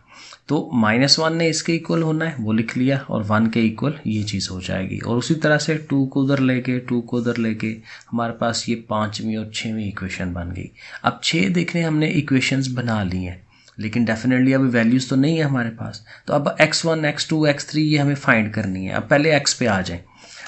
तो -1 ने इसके इक्वल होना है, वो लिख लिया, और 1 के इक्वल ये चीज़ हो जाएगी। और उसी तरह से 2 को उधर लेके 2 को उधर लेके हमारे पास ये 5वीं और 6वीं इक्वेशन बन गई। अब 6 देखने हमने इक्वेशंस बना ली हैं, लेकिन डेफिनेटली अभी वैल्यूज़ तो नहीं है हमारे पास। तो अब x1 x2 x3 ये हमें फाइंड करनी है। अब पहले x पे आ जाएं।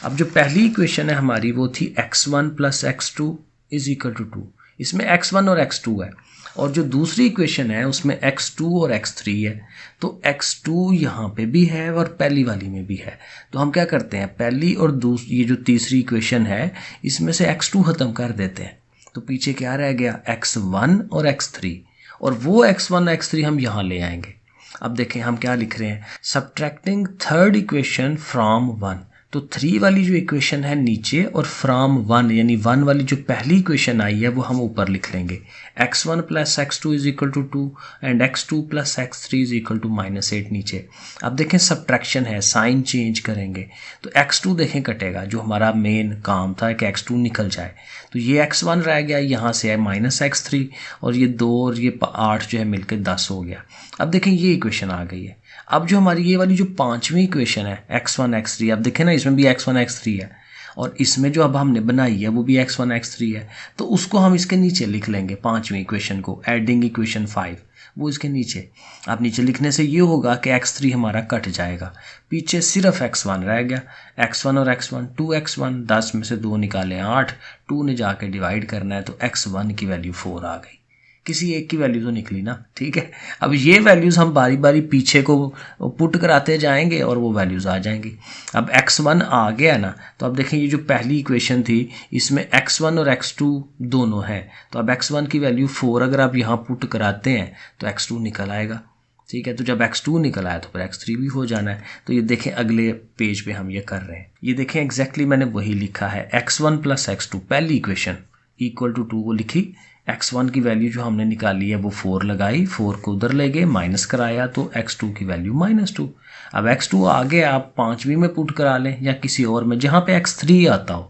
अब जो पहली इक्वेशन है हमारी वो थी x1 plus x2 is equal to 2। इसमें x1 और x2 है, और जो दूसरी इक्वेशन है उसमें x2 और x3 है। तो x2 यहाँ पे भी है और पहली वाली में भी है। तो हम क्या करते हैं, पहली और दूसरी ये जो तीसरी इक्वेशन है इसमें से x2 ख़त्म कर देते हैं। तो पीछे क्या रह गया, x1 और x3, और वो x1 x3 हम यहाँ ले आएंगे। अब देखें हम क्या लिख रहे हैं, सब्ट्रैक्टिंग थर्ड इक्वेशन फ्रॉम 1। तो 3 वाली जो इक्वेशन है नीचे, और फ्रॉम 1 यानी 1 वाली जो पहली इक्वेशन आई है वो हम ऊपर लिख लेंगे। x1 plus x2 is equal to 2 and x2 plus x3 is equal to -8 नीचे। अब देखें सब्ट्रैक्शन है, साइन चेंज करेंगे तो x2 देखें कटेगा, जो हमारा मेन काम था कि x2 निकल जाए। तो ये x1 रह गया, यहाँ से है -x3, और ये 2 और ये 8 जो है मिलकर 10 हो गया। अब देखें ये इक्वेशन आ गई है। अब जो हमारी ये वाली जो 5वीं इक्वेशन है x1 x3, अब देखें ना इसमें भी x1 x3 है, और इसमें जो अब हमने बनाई है वो भी x1 x3 है। तो उसको हम इसके नीचे लिख लेंगे 5वीं इक्वेशन को, एडिंग इक्वेशन 5, वो इसके नीचे। अब नीचे लिखने से ये होगा कि x3 हमारा कट जाएगा, पीछे सिर्फ x1 रह गया। x1 और x1 2x1, 10 में से 2 निकाले 8, 2 ने जाके डिवाइड करना है तो x1 की वैल्यू 4 आ गई। किसी एक की वैल्यू तो निकली ना, ठीक है। अब ये वैल्यूज़ हम बारी बारी पीछे को पुट कराते जाएंगे और वो वैल्यूज़ आ जाएंगी। अब x1 आ गया ना, तो अब देखें ये जो पहली इक्वेशन थी इसमें x1 और x2 दोनों हैं। तो अब x1 की वैल्यू 4 अगर आप यहाँ पुट कराते हैं तो x2 निकल आएगा, ठीक है। तो जब x2 निकल आया तो फिर x3 भी हो जाना है। तो ये देखें अगले पेज पे हम ये कर रहे हैं, ये देखें एग्जैक्टली मैंने वही लिखा है, x1 प्लस x2 पहली इक्वेशन इक्वल टू 2 वो लिखी। x1 की वैल्यू जो हमने निकाली है वो 4 लगाई, 4 को उधर ले गए माइनस कराया तो x2 की वैल्यू -2। अब x2 आगे आप 5वीं में पुट करा लें या किसी और में जहाँ पे x3 आता हो।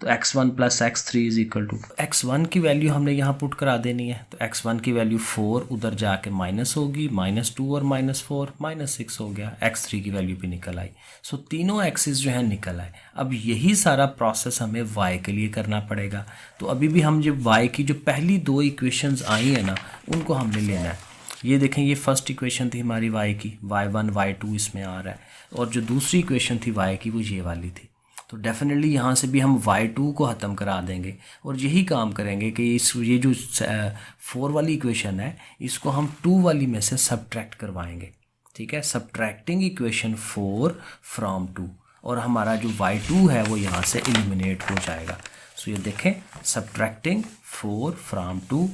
तो x1 plus x3 is equal to, x1 की वैल्यू हमने यहाँ पुट करा देनी है। तो x1 की वैल्यू 4 उधर जाके माइनस होगी, -2 और -4 -6 हो गया। x3 की वैल्यू भी निकल आई। सो तीनों एक्सिस जो है निकल आए। अब यही सारा प्रोसेस हमें y के लिए करना पड़ेगा। तो अभी भी हम जब y की जो पहली 2 इक्वेशंस आई है ना उनको हमने लेना है। ये देखें ये फर्स्ट इक्वेशन थी हमारी y की, y1 y2 इसमें आ रहा है, और जो दूसरी इक्वेशन थी y की वो ये वाली थी। तो डेफिनेटली यहाँ से भी हम y2 को ख़त्म करा देंगे और यही काम करेंगे कि ये जो 4 वाली इक्वेशन है इसको हम 2 वाली में से सब्ट्रैक्ट करवाएंगे, ठीक है। सब्ट्रैक्टिंग इक्वेशन 4 फ्रॉम 2, और हमारा जो y2 है वो यहाँ से एलिमिनेट हो जाएगा। सो ये देखें सब्ट्रैक्टिंग 4 फ्रॉम 2,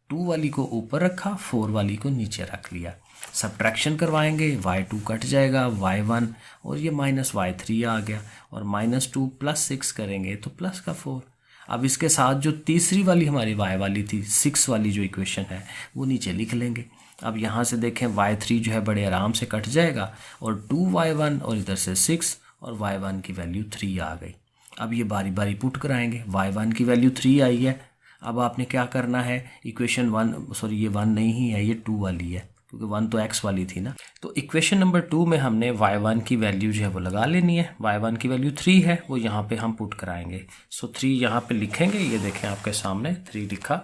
2 वाली को ऊपर रखा, 4 वाली को नीचे रख लिया। सब्ट्रैक्शन करवाएंगे, y2 कट जाएगा, y1 और ये -y3 आ गया, और -2 + 6 करेंगे तो प्लस का 4। अब इसके साथ जो तीसरी वाली हमारी y वाली थी, 6 वाली जो इक्वेशन है वो नीचे लिख लेंगे। अब यहाँ से देखें y3 जो है बड़े आराम से कट जाएगा, और 2y1 और इधर से 6 और y1 की वैल्यू 3 आ गई। अब ये बारी बारी पुट कराएंगे, y1 की वैल्यू 3 आई है। अब आपने क्या करना है, इक्वेशन 1 सॉरी ये 1 नहीं है, ये 2 वाली है क्योंकि 1 तो x वाली थी ना। तो इक्वेशन नंबर 2 में हमने y1 की वैल्यू जो है वो लगा लेनी है। y1 की वैल्यू 3 है, वो यहाँ पे हम पुट कराएंगे। सो 3 यहाँ पे लिखेंगे, ये देखें आपके सामने 3 लिखा,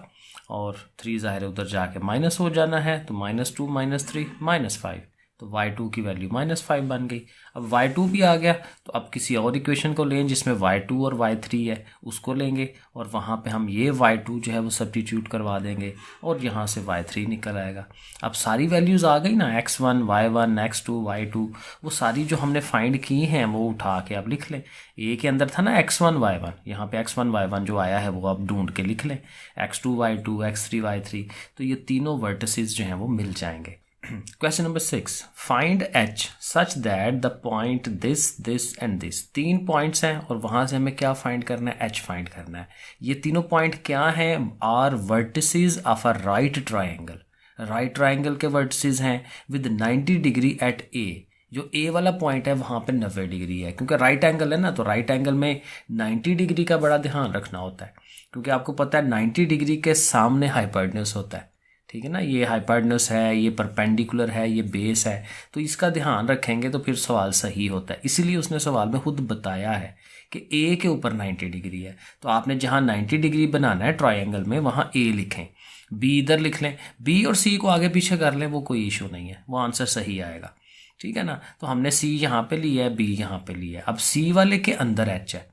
और 3 ज़ाहिर उधर जाके माइनस हो जाना है, तो -2 -3 -5, तो y2 की वैल्यू -5 बन गई। अब y2 भी आ गया तो अब किसी और इक्वेशन को लें जिसमें y2 और y3 है, उसको लेंगे और वहाँ पे हम ये y2 जो है वो सब्स्टिट्यूट करवा देंगे और यहाँ से y3 निकल आएगा। अब सारी वैल्यूज़ आ गई ना, x1 y1 x2 y2, वो सारी जो हमने फाइंड की हैं वो उठा के अब लिख लें। ए के अंदर था ना x1 y1, यहाँ पे x1 y1 जो आया है वो अब ढूंढ के लिख लें, x2 y2 x3 y3, तो ये तीनों वर्टिसेस जो हैं वो मिल जाएंगे। Question number 6, find h such that the point this this and this. 3 points हैं और वहाँ से हमें क्या फाइंड करना है, h फाइंड करना है। ये तीनों पॉइंट क्या हैं, are vertices of a right triangle. Right triangle के वर्टिसेस हैं विद 90 डिग्री एट ए। जो ए वाला पॉइंट है वहाँ पे 90 डिग्री है, क्योंकि राइट एंगल है ना, तो राइट एंगल में 90 डिग्री का बड़ा ध्यान रखना होता है, क्योंकि आपको पता है 90 डिग्री के सामने हाइपोटेन्यूज होता है, ठीक है ना। ये हाइपोटेन्यूज है, ये परपेंडिकुलर है, ये बेस है, तो इसका ध्यान रखेंगे तो फिर सवाल सही होता है। इसीलिए उसने सवाल में खुद बताया है कि ए के ऊपर 90 डिग्री है, तो आपने जहाँ 90 डिग्री बनाना है ट्राइंगल में वहाँ ए लिखें, बी इधर लिख लें, बी और सी को आगे पीछे कर लें, वो कोई इशू नहीं है, वो आंसर सही आएगा, ठीक है ना। तो हमने सी यहाँ पे लिया है, बी यहाँ पे लिया है। अब सी वाले के अंदर एच है,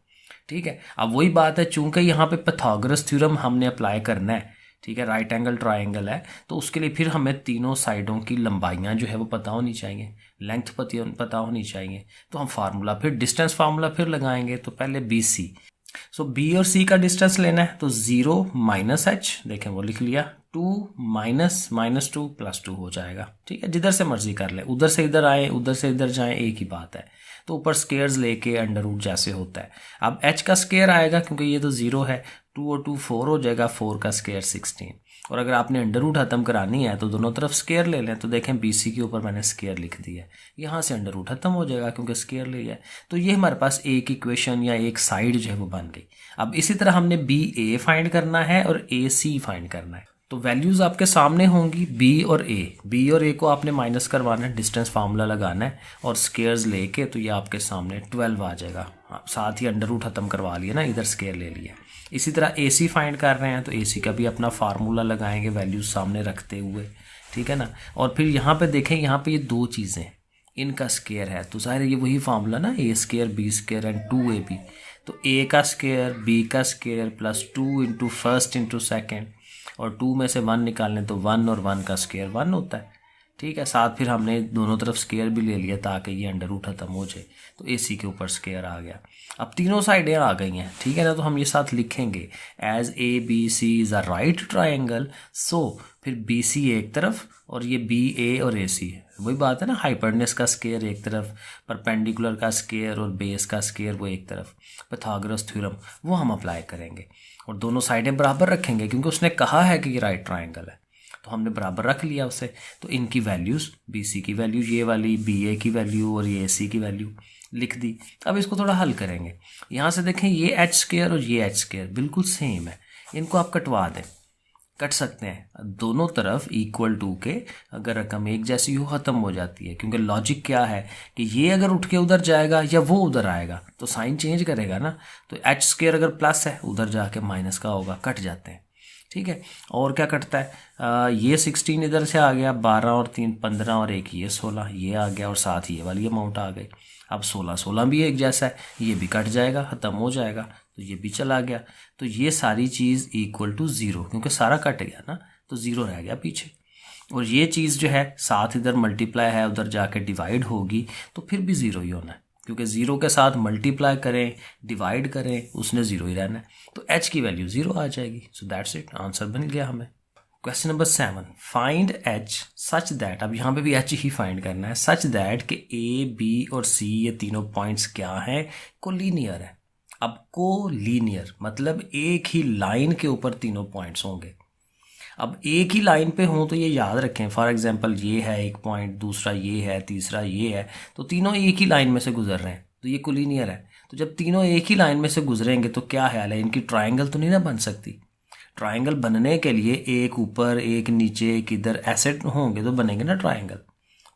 ठीक है। अब वही बात है, चूंकि यहाँ पे पाइथागोरस थ्योरम हमने अप्लाई करना है, ठीक है, राइट एंगल ट्राइंगल है, तो उसके लिए फिर हमें तीनों साइडों की लंबाइयाँ जो है वो पता होनी चाहिए, लेंथ पता होनी चाहिए। तो हम फार्मूला फिर डिस्टेंस फार्मूला फिर लगाएंगे। तो पहले बी सी, सो बी और सी का डिस्टेंस लेना है, तो 0 माइनस एच, देखें वो लिख लिया, 2 माइनस 2 प्लस 2 हो जाएगा, ठीक है। जिधर से मर्जी कर ले, उधर से इधर आए उधर से इधर जाए, एक ही बात है। तो ऊपर स्केयर्स लेके अंडर रूट जैसे होता है। अब एच का स्केयर आएगा, क्योंकि ये तो 0 है, 2 और 2 4 हो जाएगा, 4 का स्केयर 16। और अगर आपने अंडर रूट खत्म करानी है तो दोनों तरफ स्केयर ले लें। तो देखें बी सी के ऊपर मैंने स्केयर लिख दिया है, यहाँ से अंडर रूट खत्म हो जाएगा क्योंकि स्केयर ले लिया है। तो ये हमारे पास एक इक्वेशन या एक साइड जो है वो बन गई। अब इसी तरह हमने बी ए फाइंड करना है और ए सी फाइंड करना है। तो वैल्यूज़ आपके सामने होंगी बी और ए को आपने माइनस करवाना है, डिस्टेंस फार्मूला लगाना है और स्केयर्स लेके, तो ये आपके सामने 12 आ जाएगा। साथ ही अंडर रूट खत्म करवा लिया ना, इधर स्केयर ले लिया। इसी तरह ए सी फाइंड कर रहे हैं, तो ए सी का भी अपना फार्मूला लगाएंगे वैल्यूज सामने रखते हुए, ठीक है ना। और फिर यहाँ पे देखें, यहाँ पे ये 2 चीज़ें, इनका स्केयर है, तो ज़ाहिर ये वही फार्मूला ना, A square B square and 2ab। तो ए का स्केयर बी का square plus 2 into first into second, और 2 में से 1 निकालने तो 1 और 1 का स्केयर 1 होता है, ठीक है। साथ फिर हमने दोनों तरफ स्केयर भी ले लिया ताकि ये अंडर रूट खत्म हो जाए। तो ए सी के ऊपर स्केयर आ गया। अब तीनों साइडें आ गई हैं, ठीक है ना। तो हम ये साथ लिखेंगे as A B C is a right triangle, so फिर बी सी एक तरफ और ये बी ए और ए सी, वही बात है ना, हाइपोटेन्यूज का स्केयर एक तरफ, परपेंडिकुलर का स्केयर और बेस का स्केयर वो एक तरफ, पाइथागोरस थ्योरम वो हम अप्लाई करेंगे और दोनों साइडें बराबर रखेंगे, क्योंकि उसने कहा है कि ये राइट ट्राइंगल है, तो हमने बराबर रख लिया उसे। तो इनकी वैल्यूज़, बी सी की वैल्यू ये वाली, बी ए की वैल्यू और ये ए सी की वैल्यू लिख दी। अब इसको थोड़ा हल करेंगे। यहाँ से देखें, ये एच स्केयर और ये एच स्केयर बिल्कुल सेम है, इनको आप कटवा दें, कट सकते हैं दोनों तरफ इक्वल टू के। अगर रकम एक जैसी हो ख़त्म हो जाती है, क्योंकि लॉजिक क्या है कि ये अगर उठ के उधर जाएगा या वो उधर आएगा तो साइन चेंज करेगा ना। तो एच स्केयर अगर प्लस है उधर जाके माइनस का होगा, कट जाते हैं, ठीक है। और क्या कटता है, ये 16 इधर से आ गया, 12 और 3 15 और 1 ये 16 ये आ गया, और साथ ये वाली अमाउंट आ गई। अब 16 भी एक जैसा है, ये भी कट जाएगा, ख़त्म हो जाएगा, तो ये भी चला गया। तो ये सारी चीज़ इक्वल टू 0, क्योंकि सारा कट गया ना, तो 0 रह गया पीछे। और ये चीज़ जो है साथ इधर मल्टीप्लाई है, उधर जाके डिवाइड होगी, तो फिर भी 0 ही होना है, क्योंकि 0 के साथ मल्टीप्लाई करें डिवाइड करें उसने 0 ही रहना है। तो h की वैल्यू 0 आ जाएगी। सो दैट्स इट, आंसर बन गया हमें। Question number 7, find h such that, अब यहाँ पे भी h ही फाइंड करना है, सच दैट कि a b और c ये तीनों पॉइंट्स क्या हैं, कोलिनियर है। अब कोलिनियर मतलब एक ही लाइन के ऊपर तीनों पॉइंट्स होंगे। अब एक ही लाइन पे हों तो ये याद रखें, फॉर एग्जांपल ये है एक पॉइंट, दूसरा ये है, तीसरा ये है, तो तीनों एक ही लाइन में से गुजर रहे हैं, तो ये कोलिनियर है। तो जब तीनों एक ही लाइन में से गुजरेंगे तो क्या ख्याल है, इनकी ट्राइंगल तो नहीं ना बन सकती। ट्राइंगल बनने के लिए एक ऊपर एक नीचे एक इधर ऐसे होंगे तो बनेंगे ना ट्राइंगल।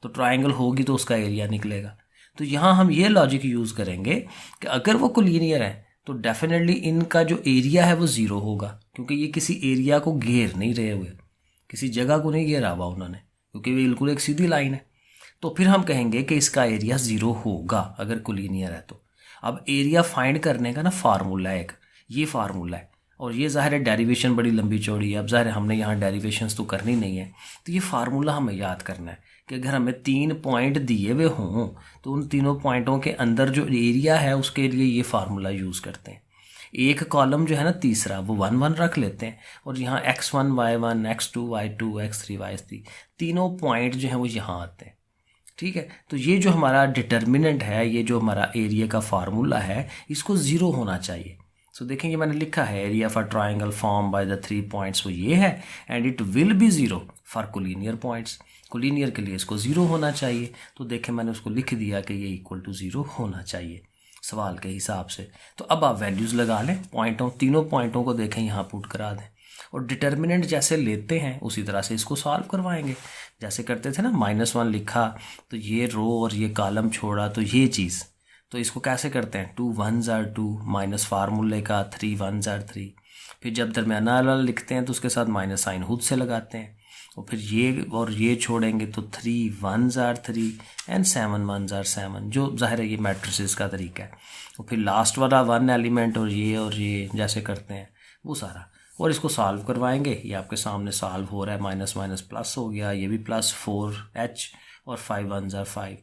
तो ट्राइंगल होगी तो उसका एरिया निकलेगा। तो यहाँ हम ये लॉजिक यूज़ करेंगे कि अगर वो कोलिनियर है तो डेफिनेटली इनका जो एरिया है वो 0 होगा, क्योंकि ये किसी एरिया को घेर नहीं रहे हुए, किसी जगह को नहीं घेरा हुआ उन्होंने, क्योंकि ये बिल्कुल एक सीधी लाइन है। तो फिर हम कहेंगे कि इसका एरिया 0 होगा अगर कोलिनियर है तो। अब एरिया फाइंड करने का ना फार्मूला है एक, ये फार्मूला है, और ये ज़ाहिर है डेरिवेशन बड़ी लंबी चौड़ी है। अब ज़ाहिर है हमने यहाँ डेरिवेशंस तो करनी नहीं है, तो ये फार्मूला हमें याद करना है कि अगर हमें 3 पॉइंट दिए हुए हों तो उन तीनों पॉइंटों के अंदर जो एरिया है उसके लिए ये फार्मूला यूज़ करते हैं। एक कॉलम जो है ना तीसरा वो 1 1 रख लेते हैं, और यहाँ x1 y1 x2 y2 x3 y3 तीनों पॉइंट जो हैं वो यहाँ आते हैं। ठीक है, तो ये जो हमारा डिटर्मिनेंट है, ये जो हमारा एरिया का फार्मूला है, इसको 0 होना चाहिए। सो देखेंगे मैंने लिखा है area for triangle form by the 3 points वो ये है, and it will be 0 for collinear points. Collinear के लिए इसको 0 होना चाहिए, तो देखें मैंने उसको लिख दिया कि ये इक्वल टू 0 होना चाहिए सवाल के हिसाब से। तो अब आप वैल्यूज़ लगा लें पॉइंटों, तीनों पॉइंटों को देखें यहाँ पुट करा दें, और डिटर्मिनेंट जैसे लेते हैं उसी तरह से इसको सॉल्व करवाएंगे जैसे करते थे ना। -1 लिखा तो ये रो और ये कॉलम छोड़ा तो ये चीज़, तो इसको कैसे करते हैं 2 1s are 2 माइनस फार्मूले का 3 1s are 3। फिर जब दरमियाना वाला लिखते हैं तो उसके साथ माइनस साइन खुद से लगाते हैं, और फिर ये और ये छोड़ेंगे तो 3 1s are 3 and 7 1s are 7, जो ज़ाहिर है ये मैट्रिसेस का तरीका है। और फिर लास्ट वाला 1 एलिमेंट और ये जैसे करते हैं वो सारा, और इसको सॉल्व करवाएंगे। ये आपके सामने सॉल्व हो रहा है, माइनस माइनस प्लस हो गया, ये भी प्लस 4h और 5 1s are 5,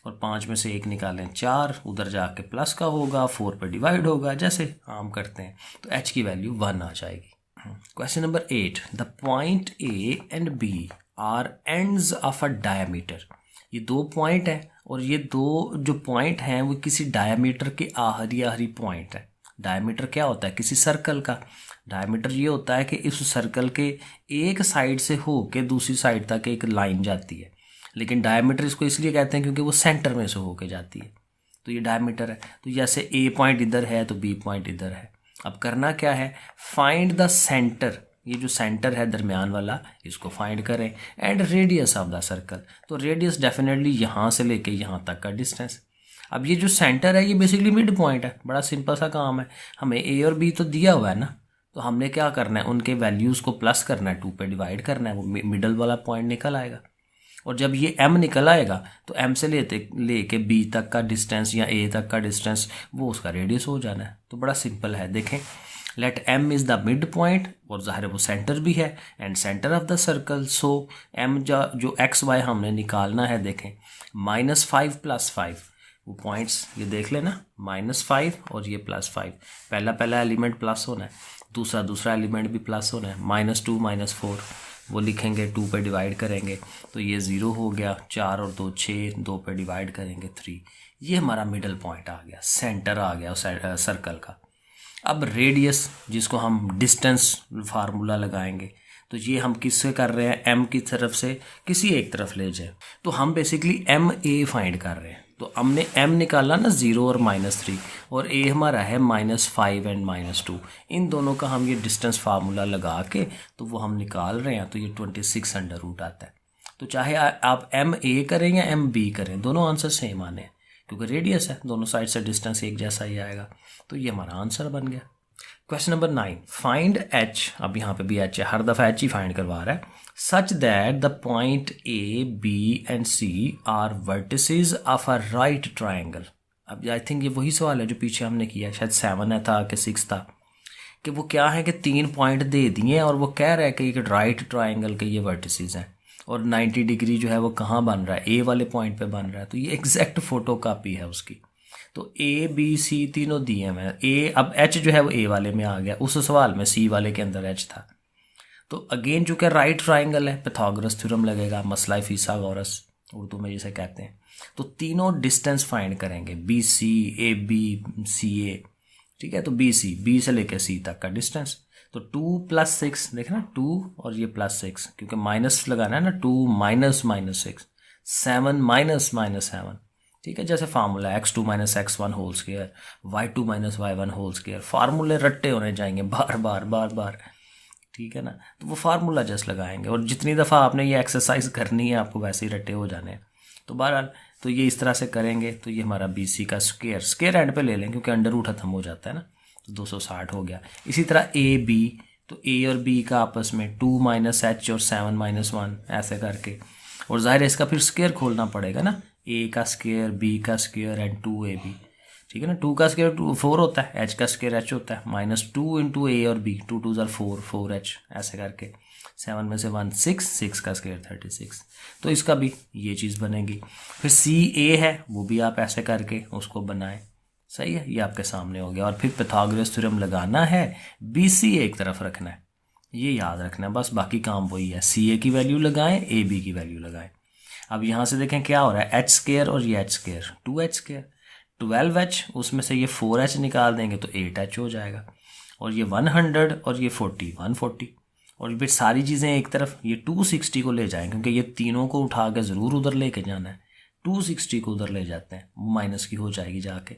और 5 में से 1 निकालें 4, उधर जाके प्लस का होगा, 4 पे डिवाइड होगा जैसे आम करते हैं, तो h की वैल्यू 1 आ जाएगी। Question number 8, the point A and B are ends of a diameter. ये 2 पॉइंट हैं, और ये 2 जो पॉइंट हैं वो किसी डायमीटर के आखिरी पॉइंट है। डायमीटर क्या होता है किसी सर्कल का? डायमीटर ये होता है कि इस सर्कल के एक साइड से हो के दूसरी साइड तक एक लाइन जाती है, लेकिन डायमीटर इसको इसलिए कहते हैं क्योंकि वो सेंटर में से होके जाती है, तो ये डायमीटर है। तो जैसे ए पॉइंट इधर है तो बी पॉइंट इधर है। अब करना क्या है, फाइंड द सेंटर, ये जो सेंटर है दरमियान वाला इसको फाइंड करें, and radius of the circle. तो रेडियस डेफिनेटली यहाँ से लेके यहाँ तक का डिस्टेंस। अब ये जो सेंटर है ये बेसिकली मिड पॉइंट है, बड़ा सिंपल सा काम है। हमें ए और बी तो दिया हुआ है ना, तो हमने क्या करना है उनके वैल्यूज़ को प्लस करना है, 2 पे डिवाइड करना है, वो मिडल वाला पॉइंट निकल आएगा। और जब ये m निकल आएगा तो m से लेके b तक का डिस्टेंस या a तक का डिस्टेंस वो उसका रेडियस हो जाना है। तो बड़ा सिंपल है, देखें let m is the mid point, और ज़ाहिर है वो सेंटर भी है, and centre of the circle. So m जो x y हमने निकालना है, देखें -5 + 5 वो पॉइंट्स ये देख लेना, -5 और ये +5, पहला एलिमेंट प्लस होना है, दूसरा एलिमेंट भी प्लस होना है। -2 -4 वो लिखेंगे, 2 पे डिवाइड करेंगे तो ये 0 हो गया, 4 और 2 6, 2 पे डिवाइड करेंगे 3। ये हमारा मिडल पॉइंट आ गया, सेंटर आ गया सर्कल का। अब रेडियस जिसको हम डिस्टेंस फार्मूला लगाएंगे, तो ये हम किससे कर रहे हैं, m की तरफ से किसी एक तरफ ले जाए, तो हम बेसिकली MA फाइंड कर रहे हैं। तो हमने m निकाला ना 0 और -3, और a हमारा है -5 एंड -2, इन दोनों का हम ये डिस्टेंस फार्मूला लगा के तो वो हम निकाल रहे हैं, तो ये 26√, आता है। तो चाहे आप MA करें या MB करें, दोनों आंसर सेम आने हैं क्योंकि रेडियस है, दोनों साइड से डिस्टेंस एक जैसा ही आएगा। तो ये हमारा आंसर बन गया। Question number 9, find h। अब यहाँ पे भी h है, हर दफ़ा h ही फाइंड करवा रहा है। Such that the point A, B and C are vertices of a right triangle. अब आई थिंक ये वही सवाल है जो पीछे हमने किया, शायद 7 था कि 6 था, कि वो क्या है कि 3 पॉइंट दे दिए और वो कह रहा है कि एक राइट ट्राइंगल के ये वर्टिसेस हैं, और 90 डिग्री जो है वो कहाँ बन रहा है, A वाले पॉइंट पे बन रहा है। तो ये एग्जैक्ट फोटो कापी है उसकी। तो A B C तीनों दिए हैं। A अब H जो है वो A वाले में आ गया, उस सवाल में C वाले के अंदर H था। तो अगेन चूँकि राइट ट्राइंगल है, पिथागोरस थ्योरम लगेगा, मसला फिसागोरस उर्दू में जिसे कहते हैं। तो तीनों डिस्टेंस फाइंड करेंगे, BC AB CA, ठीक है। तो BC, B से लेकर C तक का डिस्टेंस, तो 2 + 6, देखना 2 और ये +6, क्योंकि माइनस लगाना है ना, 2 - -6, 7 - -7, ठीक है। जैसे formula x2 - x1 whole square, y2 - y1 whole square, फार्मूले रट्टे होने जाएंगे बार बार, ठीक है ना। तो वो फार्मूला जस्ट लगाएंगे, और जितनी दफ़ा आपने ये एक्सरसाइज करनी है आपको वैसे ही रट्टे हो जाने हैं। तो बहरहाल तो ये इस तरह से करेंगे, तो ये हमारा BC का स्क्वायर एंड पे ले लें क्योंकि अंडर रूट खत्म हो जाता है ना, तो 260 हो गया। इसी तरह AB, तो A और B का आपस में 2 - H और 7 - 1 ऐसे करके, और जाहिर है इसका फिर स्क्वायर खोलना पड़ेगा ना, ए का स्क्वायर बी का स्क्वायर एंड 2ab, ठीक है ना। 2 का स्क्वायर 4 होता है, h का स्क्वायर h होता है, -2 इंटू ए और b, 2 2 4 4h, ऐसे करके 7 में से 1 6, 6 का स्क्वायर 36। तो इसका भी ये चीज़ बनेगी। फिर सी ए है, वो भी आप ऐसे करके उसको बनाएं, सही है, ये आपके सामने हो गया। और फिर पाइथागोरस थ्योरम लगाना है, बी सी एक तरफ रखना है, ये याद रखना है बस, बाकी काम वही है। सी ए की वैल्यू लगाएं, ए बी की वैल्यू लगाएं। अब यहाँ से देखें क्या हो रहा है, एच स्क्वायर और ये H square 2h square, 12h, उसमें से ये 4h निकाल देंगे तो 8h हो जाएगा। और ये 100 और ये 40 140, और फिर सारी चीज़ें एक तरफ, ये 260 को ले जाएं क्योंकि ये तीनों को उठा के ज़रूर उधर लेके जाना है, 260 को उधर ले जाते हैं, वो माइनस की हो जाएगी जाके।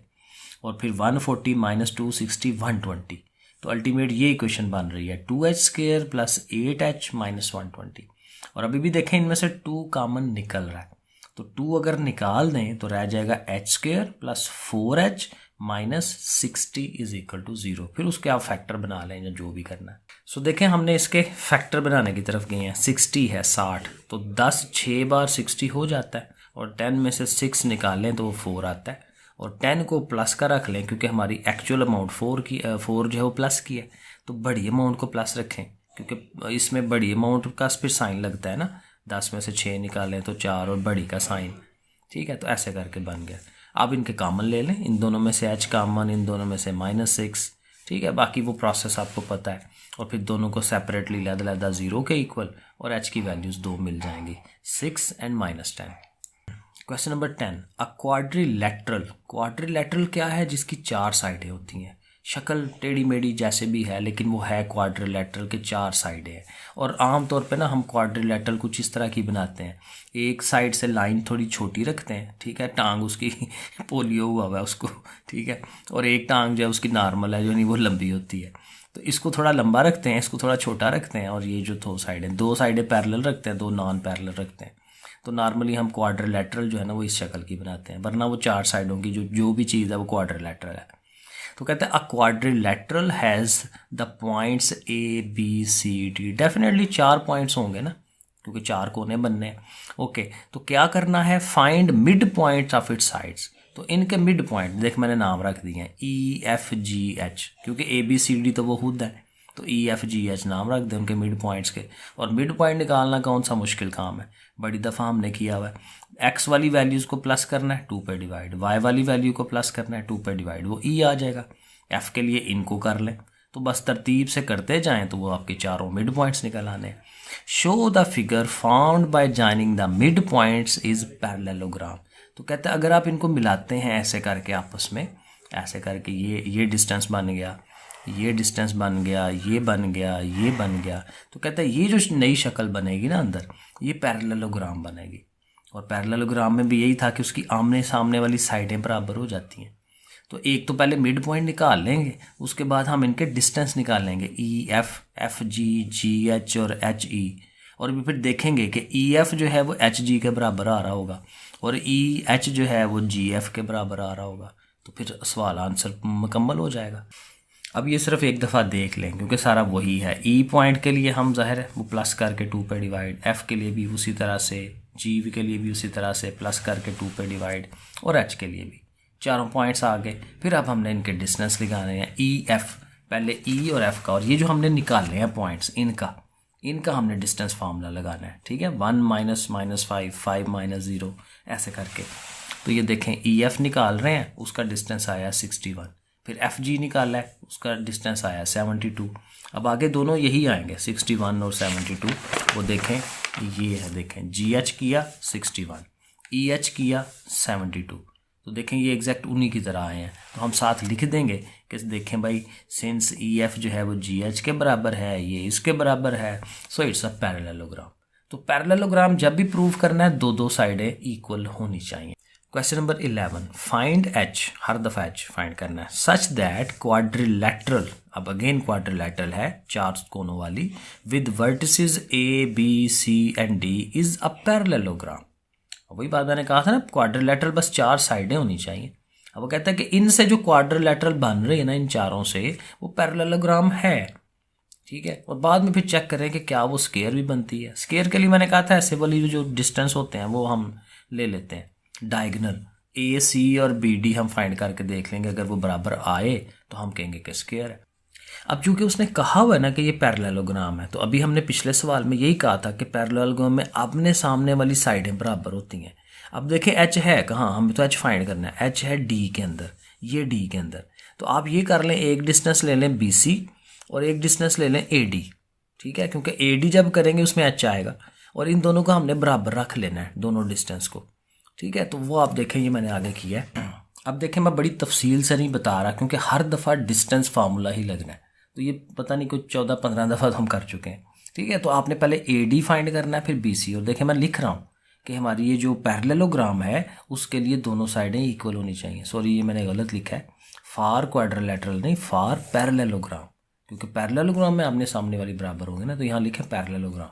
और फिर 140 - 260 120, तो अल्टीमेट ये इक्वेशन बन रही है 2h square plus 8h minus 120। और अभी भी देखें इनमें से 2 कॉमन निकल रहा है, तो 2 अगर निकाल दें तो रह जाएगा h square plus 4h minus 60 is equal to 0। फिर उसके आप फैक्टर बना लें या जो भी करना है। सो देखें हमने इसके फैक्टर बनाने की तरफ गए हैं। 60 है 60, तो 10 6 बार 60 हो जाता है, और 10 में से 6 निकालें तो वो 4 आता है, और 10 को प्लस का रख लें क्योंकि हमारी एक्चुअल अमाउंट 4 जो है वो प्लस की है, तो बड़ी अमाउंट को प्लस रखें क्योंकि इसमें बड़ी अमाउंट का फिर साइन लगता है ना। 10 में से 6 निकालें तो 4 और बड़ी का साइन, ठीक है, तो ऐसे करके बन गया। अब इनके कॉमन ले लें, इन दोनों में से h कॉमन, इन दोनों में से -6, ठीक है, बाकी वो प्रोसेस आपको पता है। और फिर दोनों को सेपरेटली लहदा 0 के इक्वल, और h की वैल्यूज़ 2 मिल जाएंगी, 6 and -10। Question number 10, a quadrilateral. Quadrilateral क्या है, जिसकी 4 साइडें होती हैं, शक्ल टेढ़ी मेढ़ी जैसे भी है लेकिन वो है क्वाड्रिलैटरल के 4 साइडें हैं। और आम तौर पे ना हम क्वाड्रिलैटरल कुछ इस तरह की बनाते हैं, एक साइड से लाइन थोड़ी छोटी रखते हैं, ठीक है, टांग उसकी पोलियो हुआ है उसको, ठीक है, और एक टांग जो है उसकी नॉर्मल है, जो नहीं वो लंबी होती है, तो इसको थोड़ा लंबा रखते हैं, इसको थोड़ा छोटा रखते हैं, और ये जो 2 साइडें पैरेलल रखते हैं, 2 नॉन पैरेलल रखते हैं। तो नॉर्मली हम क्वाड्रिलैटरल जो है ना वो इस शक्ल की बनाते हैं, वरना वो 4 साइडों की जो भी चीज़ है वो क्वाड्रिलैटरल है। तो कहते हैं a quadrilateral has the points A B C D. Definitely 4 points होंगे ना, क्योंकि 4 कोने बनने हैं। ओके, तो क्या करना है, find mid points of its sides. तो इनके मिड पॉइंट देख मैंने नाम रख दिए हैं EFGH, क्योंकि ABCD तो वो खुद है, तो EFGH नाम रख दें उनके मिड पॉइंट्स के। और मिड पॉइंट निकालना कौन सा मुश्किल काम है, बड़ी दफ़ा हमने किया हुआ है। x वाली वैल्यूज़ को प्लस करना है 2 पे डिवाइड, y वाली वैल्यू को प्लस करना है 2 पे डिवाइड, वो E आ जाएगा। f के लिए इनको कर लें, तो बस तरतीब से करते जाएं तो वो आपके चारों मिड पॉइंट्स निकल आने। Show the figure found by joining the mid points is parallelogram. तो कहते हैं अगर आप इनको मिलाते हैं ऐसे करके आपस में, ऐसे करके ये डिस्टेंस बन गया, ये डिस्टेंस बन गया, ये बन गया, ये बन गया, तो कहता है ये जो नई शक्ल बनेगी ना अंदर, ये पैरेललोग्राम बनेगी। और पैरेललोग्राम में भी यही था कि उसकी आमने सामने वाली साइडें बराबर हो जाती हैं। तो एक तो पहले मिड पॉइंट निकाल लेंगे, उसके बाद हम इनके डिस्टेंस निकाल लेंगे, EF, FG, GH और HE। और फिर देखेंगे कि EF जो है वो HG के बराबर आ रहा होगा, और EH जो है वो GF के बराबर आ रहा होगा, तो फिर सवाल आंसर मुकम्मल हो जाएगा। अब ये सिर्फ एक दफ़ा देख लें क्योंकि सारा वही है। E पॉइंट के लिए हम ज़ाहिर है वो प्लस करके 2 पे डिवाइड, F के लिए भी उसी तरह से, G के लिए भी उसी तरह से प्लस करके 2 पे डिवाइड, और H के लिए भी। चारों पॉइंट्स आ गए। फिर अब हमने इनके डिस्टेंस निकालने हैं, EF, पहले E और F का, और ये जो हमने निकाले हैं पॉइंट्स इनका हमने डिस्टेंस फार्मूला लगाना है, ठीक है, 1 -5 5 -0 ऐसे करके। तो ये देखें EF निकाल रहे हैं, उसका डिस्टेंस आया 61। फिर FG निकाला है, उसका डिस्टेंस आया 72। अब आगे दोनों यही आएंगे 61 और 72। वो देखें ये है, देखें GH किया 61, EH किया 72, तो देखें ये एग्जैक्ट उन्हीं की तरह आए हैं। तो हम साथ लिख देंगे कि देखें भाई सिंस EF जो है वो GH के बराबर है, ये इसके बराबर है, सो इट्स अ पैरेललोग्राम। तो पैरेललोग्राम जब भी प्रूव करना है 2 साइडें इक्वल होनी चाहिए। क्वेश्चन नंबर 11, फाइंड H, हर दफ़ा H फाइंड करना है, सच दैट क्वाड्रिलैटरल, अब अगेन क्वाड्रिलैटरल है 4 कोनों वाली, with vertices A B C and D is a parallelogram. वही बात मैंने कहा था ना, क्वाड्रिलैटरल बस 4 साइडें होनी चाहिए। अब वो कहता है कि इनसे जो क्वाड्रिलैटरल बन रही है ना, इन चारों से, वो पैरेललोग्राम है। ठीक है। और बाद में फिर चेक करें कि क्या वो स्केयर भी बनती है। स्केयर के लिए मैंने कहा था ऐसे वाली जो डिस्टेंस होते हैं वो हम ले लेते हैं डायगोनल, ए सी और बी डी हम फाइंड करके देख लेंगे, अगर वो बराबर आए तो हम कहेंगे कि स्केयर है। अब चूंकि उसने कहा हुआ है ना कि ये पैरेललोग्राम है, तो अभी हमने पिछले सवाल में यही कहा था कि पैरेललोग्राम में आमने सामने वाली साइडें बराबर होती हैं। अब देखें एच है कहाँ, हमें तो एच फाइंड करना है। एच है डी के अंदर, ये डी के अंदर। तो आप ये कर लें, एक डिस्टेंस ले लें बी सी और एक डिस्टेंस ले लें ए डी, ठीक है, क्योंकि ए डी जब करेंगे उसमें एच आएगा और इन दोनों को हमने बराबर रख लेना है, दोनों डिस्टेंस को, ठीक है। तो वो आप देखें, ये मैंने आगे किया है। अब देखें मैं बड़ी तफसील से नहीं बता रहा क्योंकि हर दफ़ा डिस्टेंस फार्मूला ही लगना है, तो ये पता नहीं कुछ 14-15 दफ़ा तो हम कर चुके हैं, ठीक है। तो आपने पहले ए डी फाइंड करना है, फिर बी सी। और देखें मैं लिख रहा हूँ कि हमारी ये जो पैरेललोग्राम है उसके लिए दोनों साइडें इक्वल होनी चाहिए। सॉरी, ये मैंने गलत लिखा है, फार क्वाड्रिलेटरल नहीं, फार पैरेललोग्राम, क्योंकि पैरेललोग्राम में आमने सामने वाली बराबर होंगे ना, तो यहाँ लिखे पैरेललोग्राम,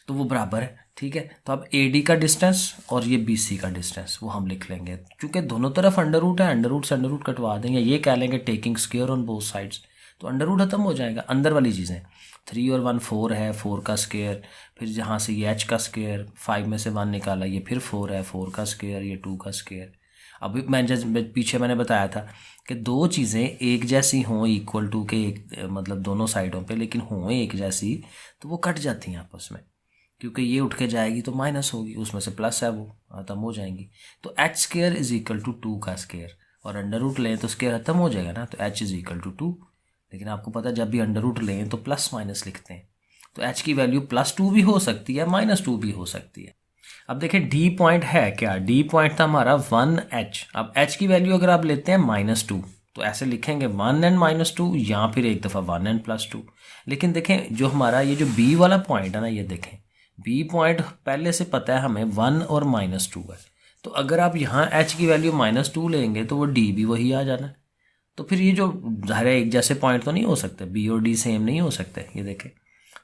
तो वो बराबर है, ठीक है। तो अब ए डी का डिस्टेंस और ये बी सी का डिस्टेंस वो हम लिख लेंगे, क्योंकि दोनों तरफ अंडर रूट है, अंडर रूट से अंडर रूट कटवा देंगे, ये कह लेंगे taking square on both sides, तो अंडर रूट खत्म हो जाएगा। अंदर वाली चीज़ें 3 और 1 4 है, 4 का स्क्वायर, फिर जहाँ से ये एच का स्क्वायर, 5 में से 1 निकाला, ये फिर 4 है, 4 का स्क्वायर, ये 2 का स्क्वायर। अभी पीछे मैंने बताया था कि दो चीज़ें एक जैसी हों, इक्वल टू के एक मतलब दोनों साइडों पे, लेकिन हों एक जैसी तो वो कट जाती हैं आपस में, क्योंकि ये उठ के जाएगी तो माइनस होगी, उसमें से प्लस है वो खत्म हो जाएंगी। तो H square is equal to 2 का स्क्वायर, और अंडर रूट लें तो स्क्वायर खत्म हो जाएगा ना, तो एच इज इक्वल टू 2। लेकिन आपको पता है जब भी अंडर रूट लें तो प्लस माइनस लिखते हैं, तो एच की वैल्यू +2 भी हो सकती है, -2 भी हो सकती है। अब देखें डी पॉइंट है क्या, डी पॉइंट था हमारा 1h। अब h की वैल्यू अगर आप लेते हैं -2 तो ऐसे लिखेंगे 1 and -2, या फिर एक दफ़ा 1 and +2। लेकिन देखें जो हमारा ये जो b वाला पॉइंट है ना, ये देखें b पॉइंट पहले से पता है हमें 1 और -2 है, तो अगर आप यहाँ h की वैल्यू -2 लेंगे तो वो d भी वही आ जाना है। तो फिर ये जो ज़ाहिर है एक जैसे पॉइंट तो नहीं हो सकते, b और d सेम नहीं हो सकते, ये देखें।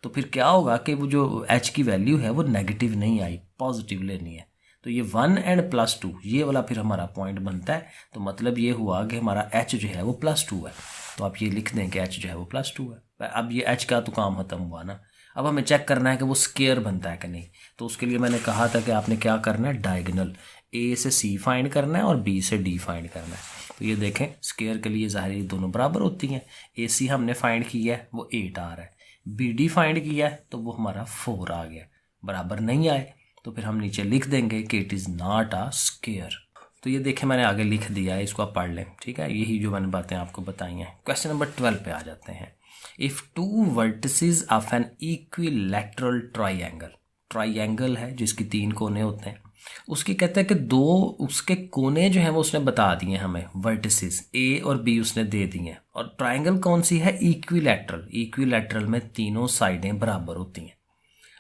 तो फिर क्या होगा कि वो जो h की वैल्यू है वो नेगेटिव नहीं आई, पॉजिटिव लेनी है, तो ये 1 and +2 ये वाला फिर हमारा पॉइंट बनता है। तो मतलब ये हुआ कि हमारा h जो है वो +2 है, तो आप ये लिख दें कि h जो है वो +2 है। अब ये h का तो काम ख़त्म हुआ ना, अब हमें चेक करना है कि वो स्क्वायर बनता है कि नहीं। तो उसके लिए मैंने कहा था कि आपने क्या करना है, डायगोनल a से c फाइंड करना है और b से d फाइंड करना है। तो ये देखें स्क्वायर के लिए ज़ाहिर दोनों बराबर होती हैं, AC हमने फाइंड किया है वो 8 आ रहा है, BD फाइंड किया है तो वो हमारा 4 आ गया। बराबर नहीं आए तो फिर हम नीचे लिख देंगे कि it is not a square. तो ये देखें मैंने आगे लिख दिया है, इसको आप पढ़ लें, ठीक है। यही जो मैंने बातें आपको बताई हैं। क्वेश्चन नंबर 12 पे आ जाते हैं। If 2 vertices of an equilateral triangle, triangle है जिसकी 3 कोने होते हैं, उसकी कहते हैं कि 2 उसके कोने जो हैं वो उसने बता दिए हमें, वर्टिसेस A और B उसने दे दिए हैं। और ट्राइंगल कौन सी है, इक्विलैटरल। इक्विलैटरल में तीनों साइडें बराबर होती हैं।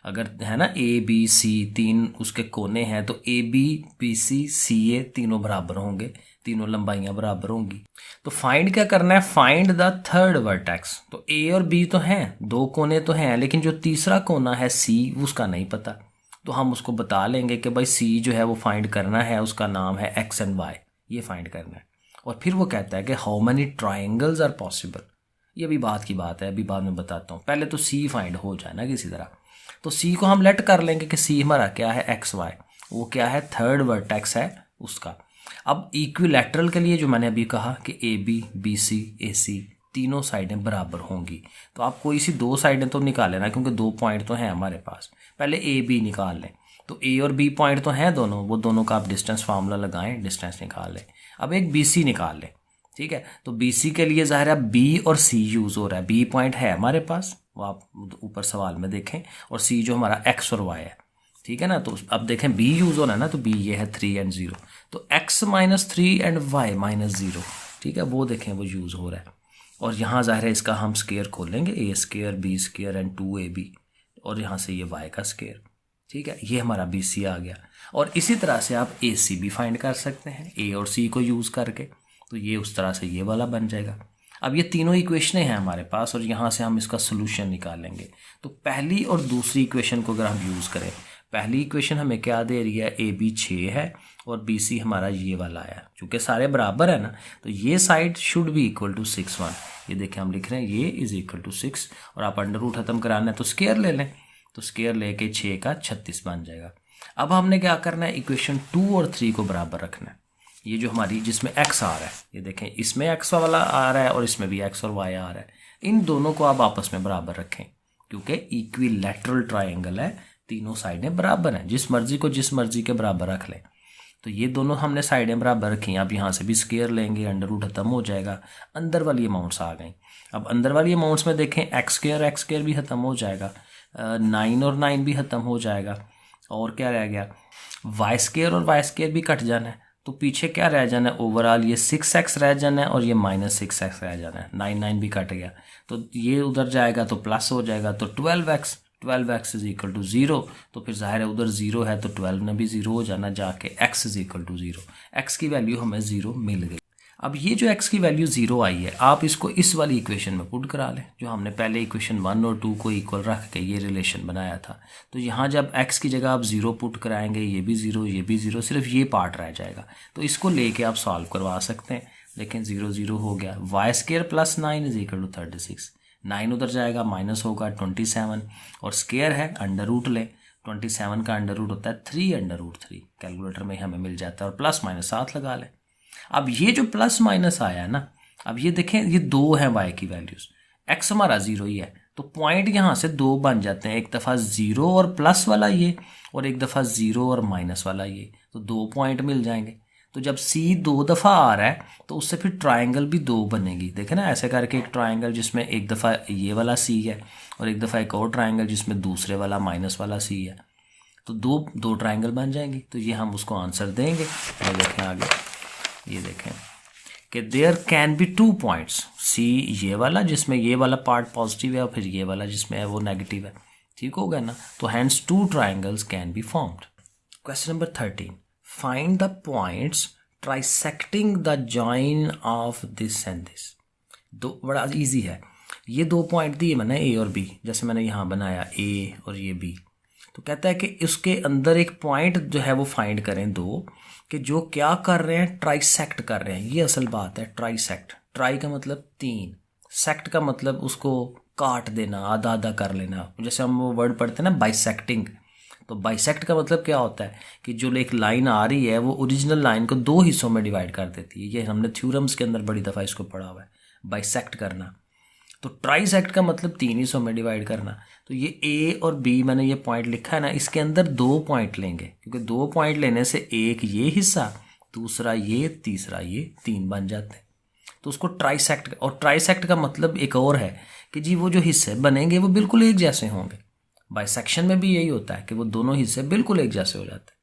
अगर है ना ABC 3 उसके कोने हैं तो AB BC CA तीनों बराबर होंगे, तीनों लंबाइयाँ बराबर होंगी। तो फाइंड क्या करना है, फाइंड द थर्ड वर्टेक्स। तो A और B तो हैं, 2 कोने तो हैं, लेकिन जो तीसरा कोना है C उसका नहीं पता, तो हम उसको बता लेंगे कि भाई C जो है वो फाइंड करना है, उसका नाम है X and Y, ये फाइंड करना है। और फिर वो कहता है कि how many triangles are possible. ये भी बात की बात है, अभी बाद में बताता हूँ, पहले तो C फाइंड हो जाए ना किसी तरह। तो C को हम लेट कर लेंगे कि C हमारा क्या है, XY, वो क्या है, थर्ड वर्टेक्स है उसका। अब इक्विलैटरल के लिए जो मैंने अभी कहा कि AB BC AC तीनों साइडें बराबर होंगी, तो आप कोई सी 2 साइडें तो निकाल लेना, क्योंकि 2 पॉइंट तो हैं हमारे पास। पहले AB निकाल लें, तो A और B पॉइंट तो हैं दोनों, वो दोनों का आप डिस्टेंस फार्मूला लगाएं, डिस्टेंस निकाल लें। अब एक BC निकाल लें, ठीक है। तो BC के लिए ज़ाहिर है B और C यूज़ हो रहा है। B पॉइंट है हमारे पास, वो आप ऊपर सवाल में देखें, और C जो हमारा X और Y है, ठीक है ना। तो अब देखें B यूज़ होना है ना, तो B ये है 3 and 0, तो X - 3 and Y - 0, ठीक है, वो देखें वो यूज़ हो रहा है। और यहाँ ज़ाहिर है इसका हम स्क्वायर खोलेंगे, A square B square and 2AB, और यहाँ से ये Y का स्क्वायर, ठीक है। ये हमारा BC आ गया। और इसी तरह से आप AC भी फाइंड कर सकते हैं A और C को यूज़ करके, तो ये उस तरह से ये वाला बन जाएगा। अब ये तीनों इक्वेशनें हैं हमारे पास, और यहाँ से हम इसका सोल्यूशन निकालेंगे। तो पहली और दूसरी इक्वेशन को अगर हम यूज़ करें, पहली इक्वेशन हमें क्या दे रही है, AB 6 है और BC हमारा ये वाला आया। चूँकि सारे बराबर है ना, तो ये side should be equal to 6 1। ये देखें हम लिख रहे हैं ये इज इक्वल टू 6, और आप अंडर रूट खत्म कराना है तो स्क्वायर ले लें, तो स्क्वायर लेके 6 का 36 बन जाएगा। अब हमने क्या करना है, इक्वेशन 2 और 3 को बराबर रखना है। ये जो हमारी जिसमें x आ रहा है, ये देखें इसमें x वाला आ रहा है और इसमें भी x और y आ रहा है, इन दोनों को आप आपस में बराबर रखें, क्योंकि इक्विलैटरल ट्रायंगल है, तीनों साइडें बराबर हैं, जिस मर्जी को जिस मर्जी के बराबर रख लें। तो ये दोनों हमने साइडें बराबर रखी, आप यहाँ से भी स्क्वायर लेंगे, अंडर रूट खत्म हो जाएगा, अंदर वाली अमाउंट्स आ गई। अब अंदर वाली अमाउंट्स में देखें एक्स स्क्वायर भी खत्म हो जाएगा, 9 और 9 भी खत्म हो जाएगा, और क्या रह गया, वाई स्क्वायर और वाई स्क्वायर भी कट जाना है, तो पीछे क्या रह जाना है, ओवरऑल ये 6x रह जाना है और ये -6x रह जाना है, 9 भी कट गया, तो ये उधर जाएगा तो प्लस हो जाएगा, तो 12x इज इक्वल टू 0, तो फिर जाहिर है उधर 0 है तो 12 ने भी 0 हो जाना, जाके x is equal to 0, x की वैल्यू हमें 0 मिल गई। अब ये जो x की वैल्यू 0 आई है, आप इसको इस वाली इक्वेशन में पुट करा लें, जो हमने पहले इक्वेशन 1 और 2 को इक्वल रख के ये रिलेशन बनाया था। तो यहाँ जब x की जगह आप 0 पुट कराएंगे, ये भी 0 ये भी 0, सिर्फ ये पार्ट रह जाएगा, तो इसको लेके आप सॉल्व करवा सकते हैं। लेकिन 0 0 हो गया, Y square plus 9 is equal to 36, 9 उधर जाएगा माइनस होगा 27, और स्क्वायर है अंडर रूट ले, 27 का अंडर रूट होता है 3 अंडर रूट 3, कैलकुलेटर में हमें मिल जाता है, और प्लस माइनस 7 लगा लें। अब ये जो प्लस माइनस आया है ना, अब ये देखें ये 2 है y की वैल्यूज, x हमारा 0 ही है, तो पॉइंट यहाँ से 2 बन जाते हैं, एक दफ़ा 0 और प्लस वाला ये, और एक दफ़ा 0 और माइनस वाला ये, तो 2 पॉइंट मिल जाएंगे। तो जब C 2 दफ़ा आ रहा है तो उससे फिर ट्राइंगल भी 2 बनेगी, देखें ना ऐसे करके, एक ट्राइंगल जिसमें एक दफ़ा ये वाला C है और एक दफ़ा एक और ट्राइंगल जिसमें दूसरे वाला माइनस वाला C है, तो दो ट्राइंगल बन जाएंगी। तो ये हम उसको आंसर देंगे। और देखें आगे, ये देखें कि there can be 2 points, C ये वाला जिसमें ये वाला पार्ट पॉजिटिव है और फिर ये वाला जिसमें है वो नेगेटिव है, ठीक हो गया ना, तो hence 2 triangles can be formed. Question number 13, find the points trisecting the join of this and this. दो बड़ा इजी है, ये 2 पॉइंट दिए मैंने A और B, जैसे मैंने यहाँ बनाया A और ये B, तो कहता है कि उसके अंदर एक पॉइंट जो है वो फाइंड करें 2, कि जो क्या कर रहे हैं, ट्राइसेक्ट कर रहे हैं। ये असल बात है, ट्राइसेक्ट, ट्राई का मतलब 3, सेक्ट का मतलब उसको काट देना, आधा आधा कर लेना, जैसे हम वो वर्ड पढ़ते हैं ना बाइसेक्टिंग, तो बाइसेक्ट का मतलब क्या होता है कि जो एक लाइन आ रही है वो ओरिजिनल लाइन को 2 हिस्सों में डिवाइड कर देती है। ये हमने थ्योरम्स के अंदर बड़ी दफ़ा इसको पढ़ा हुआ है, बाइसेक्ट करना। तो ट्राइसेक्ट का मतलब 3 हिस्सों में डिवाइड करना। तो ये A और B मैंने ये पॉइंट लिखा है ना, इसके अंदर 2 पॉइंट लेंगे, क्योंकि 2 पॉइंट लेने से एक ये हिस्सा, दूसरा ये, तीसरा ये, 3 बन जाते हैं, तो उसको ट्राइसेक्ट। और ट्राइसेक्ट का मतलब एक और है कि जी वो जो हिस्से बनेंगे वो बिल्कुल एक जैसे होंगे। बाइसेक्शन में भी यही होता है कि वो दोनों हिस्से बिल्कुल एक जैसे हो जाते हैं,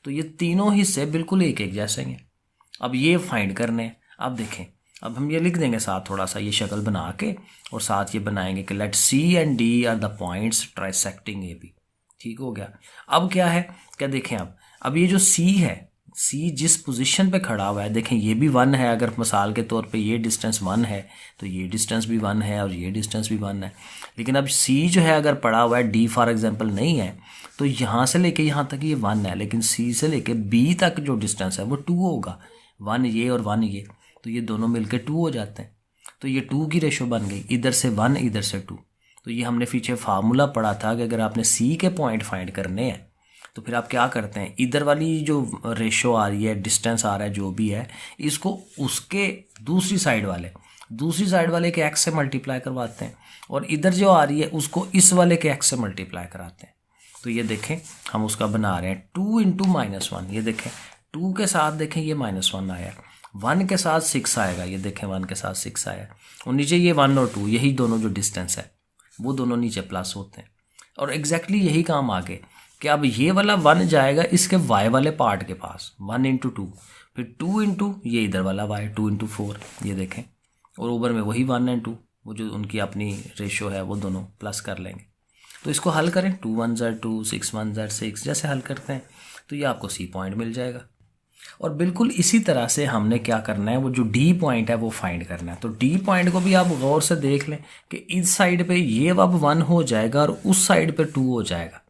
तो ये तीनों हिस्से बिल्कुल एक जैसे हैं। अब ये फाइंड करने हैं। अब देखें, अब हम ये लिख देंगे साथ थोड़ा सा ये शक्ल बना के, और साथ ये बनाएंगे कि let C and D are the points trisecting AB। ठीक हो गया। अब क्या है, क्या देखें, अब ये जो C है, C जिस पोजीशन पे खड़ा हुआ है, देखें ये भी 1 है, अगर मिसाल के तौर पे ये डिस्टेंस 1 है तो ये डिस्टेंस भी 1 है और ये डिस्टेंस भी 1 है। लेकिन अब C जो है अगर पड़ा हुआ है, D फॉर एग्जांपल नहीं है, तो यहाँ से लेके यहाँ तक ये 1 है, लेकिन C से लेके B तक जो डिस्टेंस है वो 2 होगा, 1 ये और 1 ये, तो ये दोनों मिलकर 2 हो जाते हैं। तो ये 2 की रेशो बन गई, इधर से 1 इधर से 2। तो ये हमने पीछे फार्मूला पढ़ा था कि अगर आपने C के पॉइंट फाइंड करने हैं तो फिर आप क्या करते हैं, इधर वाली जो रेशो आ रही है, डिस्टेंस आ रहा है जो भी है, इसको उसके दूसरी साइड वाले के x से मल्टीप्लाई करवाते हैं, और इधर जो आ रही है उसको इस वाले के x से मल्टीप्लाई कराते हैं। तो ये देखें हम उसका बना रहे हैं 2 × -1। ये देखें 2 के साथ देखें ये -1 आया, 1 के साथ 6 आएगा, ये देखें 1 के साथ 6 आया, और नीचे ये 1 और 2 यही दोनों जो डिस्टेंस है वो दोनों नीचे प्लस होते हैं। और एग्जैक्टली यही काम आगे कि अब ये वाला 1 जाएगा इसके y वाले पार्ट के पास, 1 × 2, फिर 2 × ये इधर वाला y, 2 × 4, ये देखें, और ऊपर में वही 1 और 2, वो जो उनकी अपनी रेशो है वो दोनों प्लस कर लेंगे। तो इसको हल करें, 2 1 2, 6 1 6, जैसे हल करते हैं तो ये आपको C पॉइंट मिल जाएगा। और बिल्कुल इसी तरह से हमने क्या करना है, वो जो D पॉइंट है वो फाइंड करना है। तो D पॉइंट को भी आप गौर से देख लें कि इस साइड पे ये अब 1 हो जाएगा और उस साइड पे 2 हो जाएगा।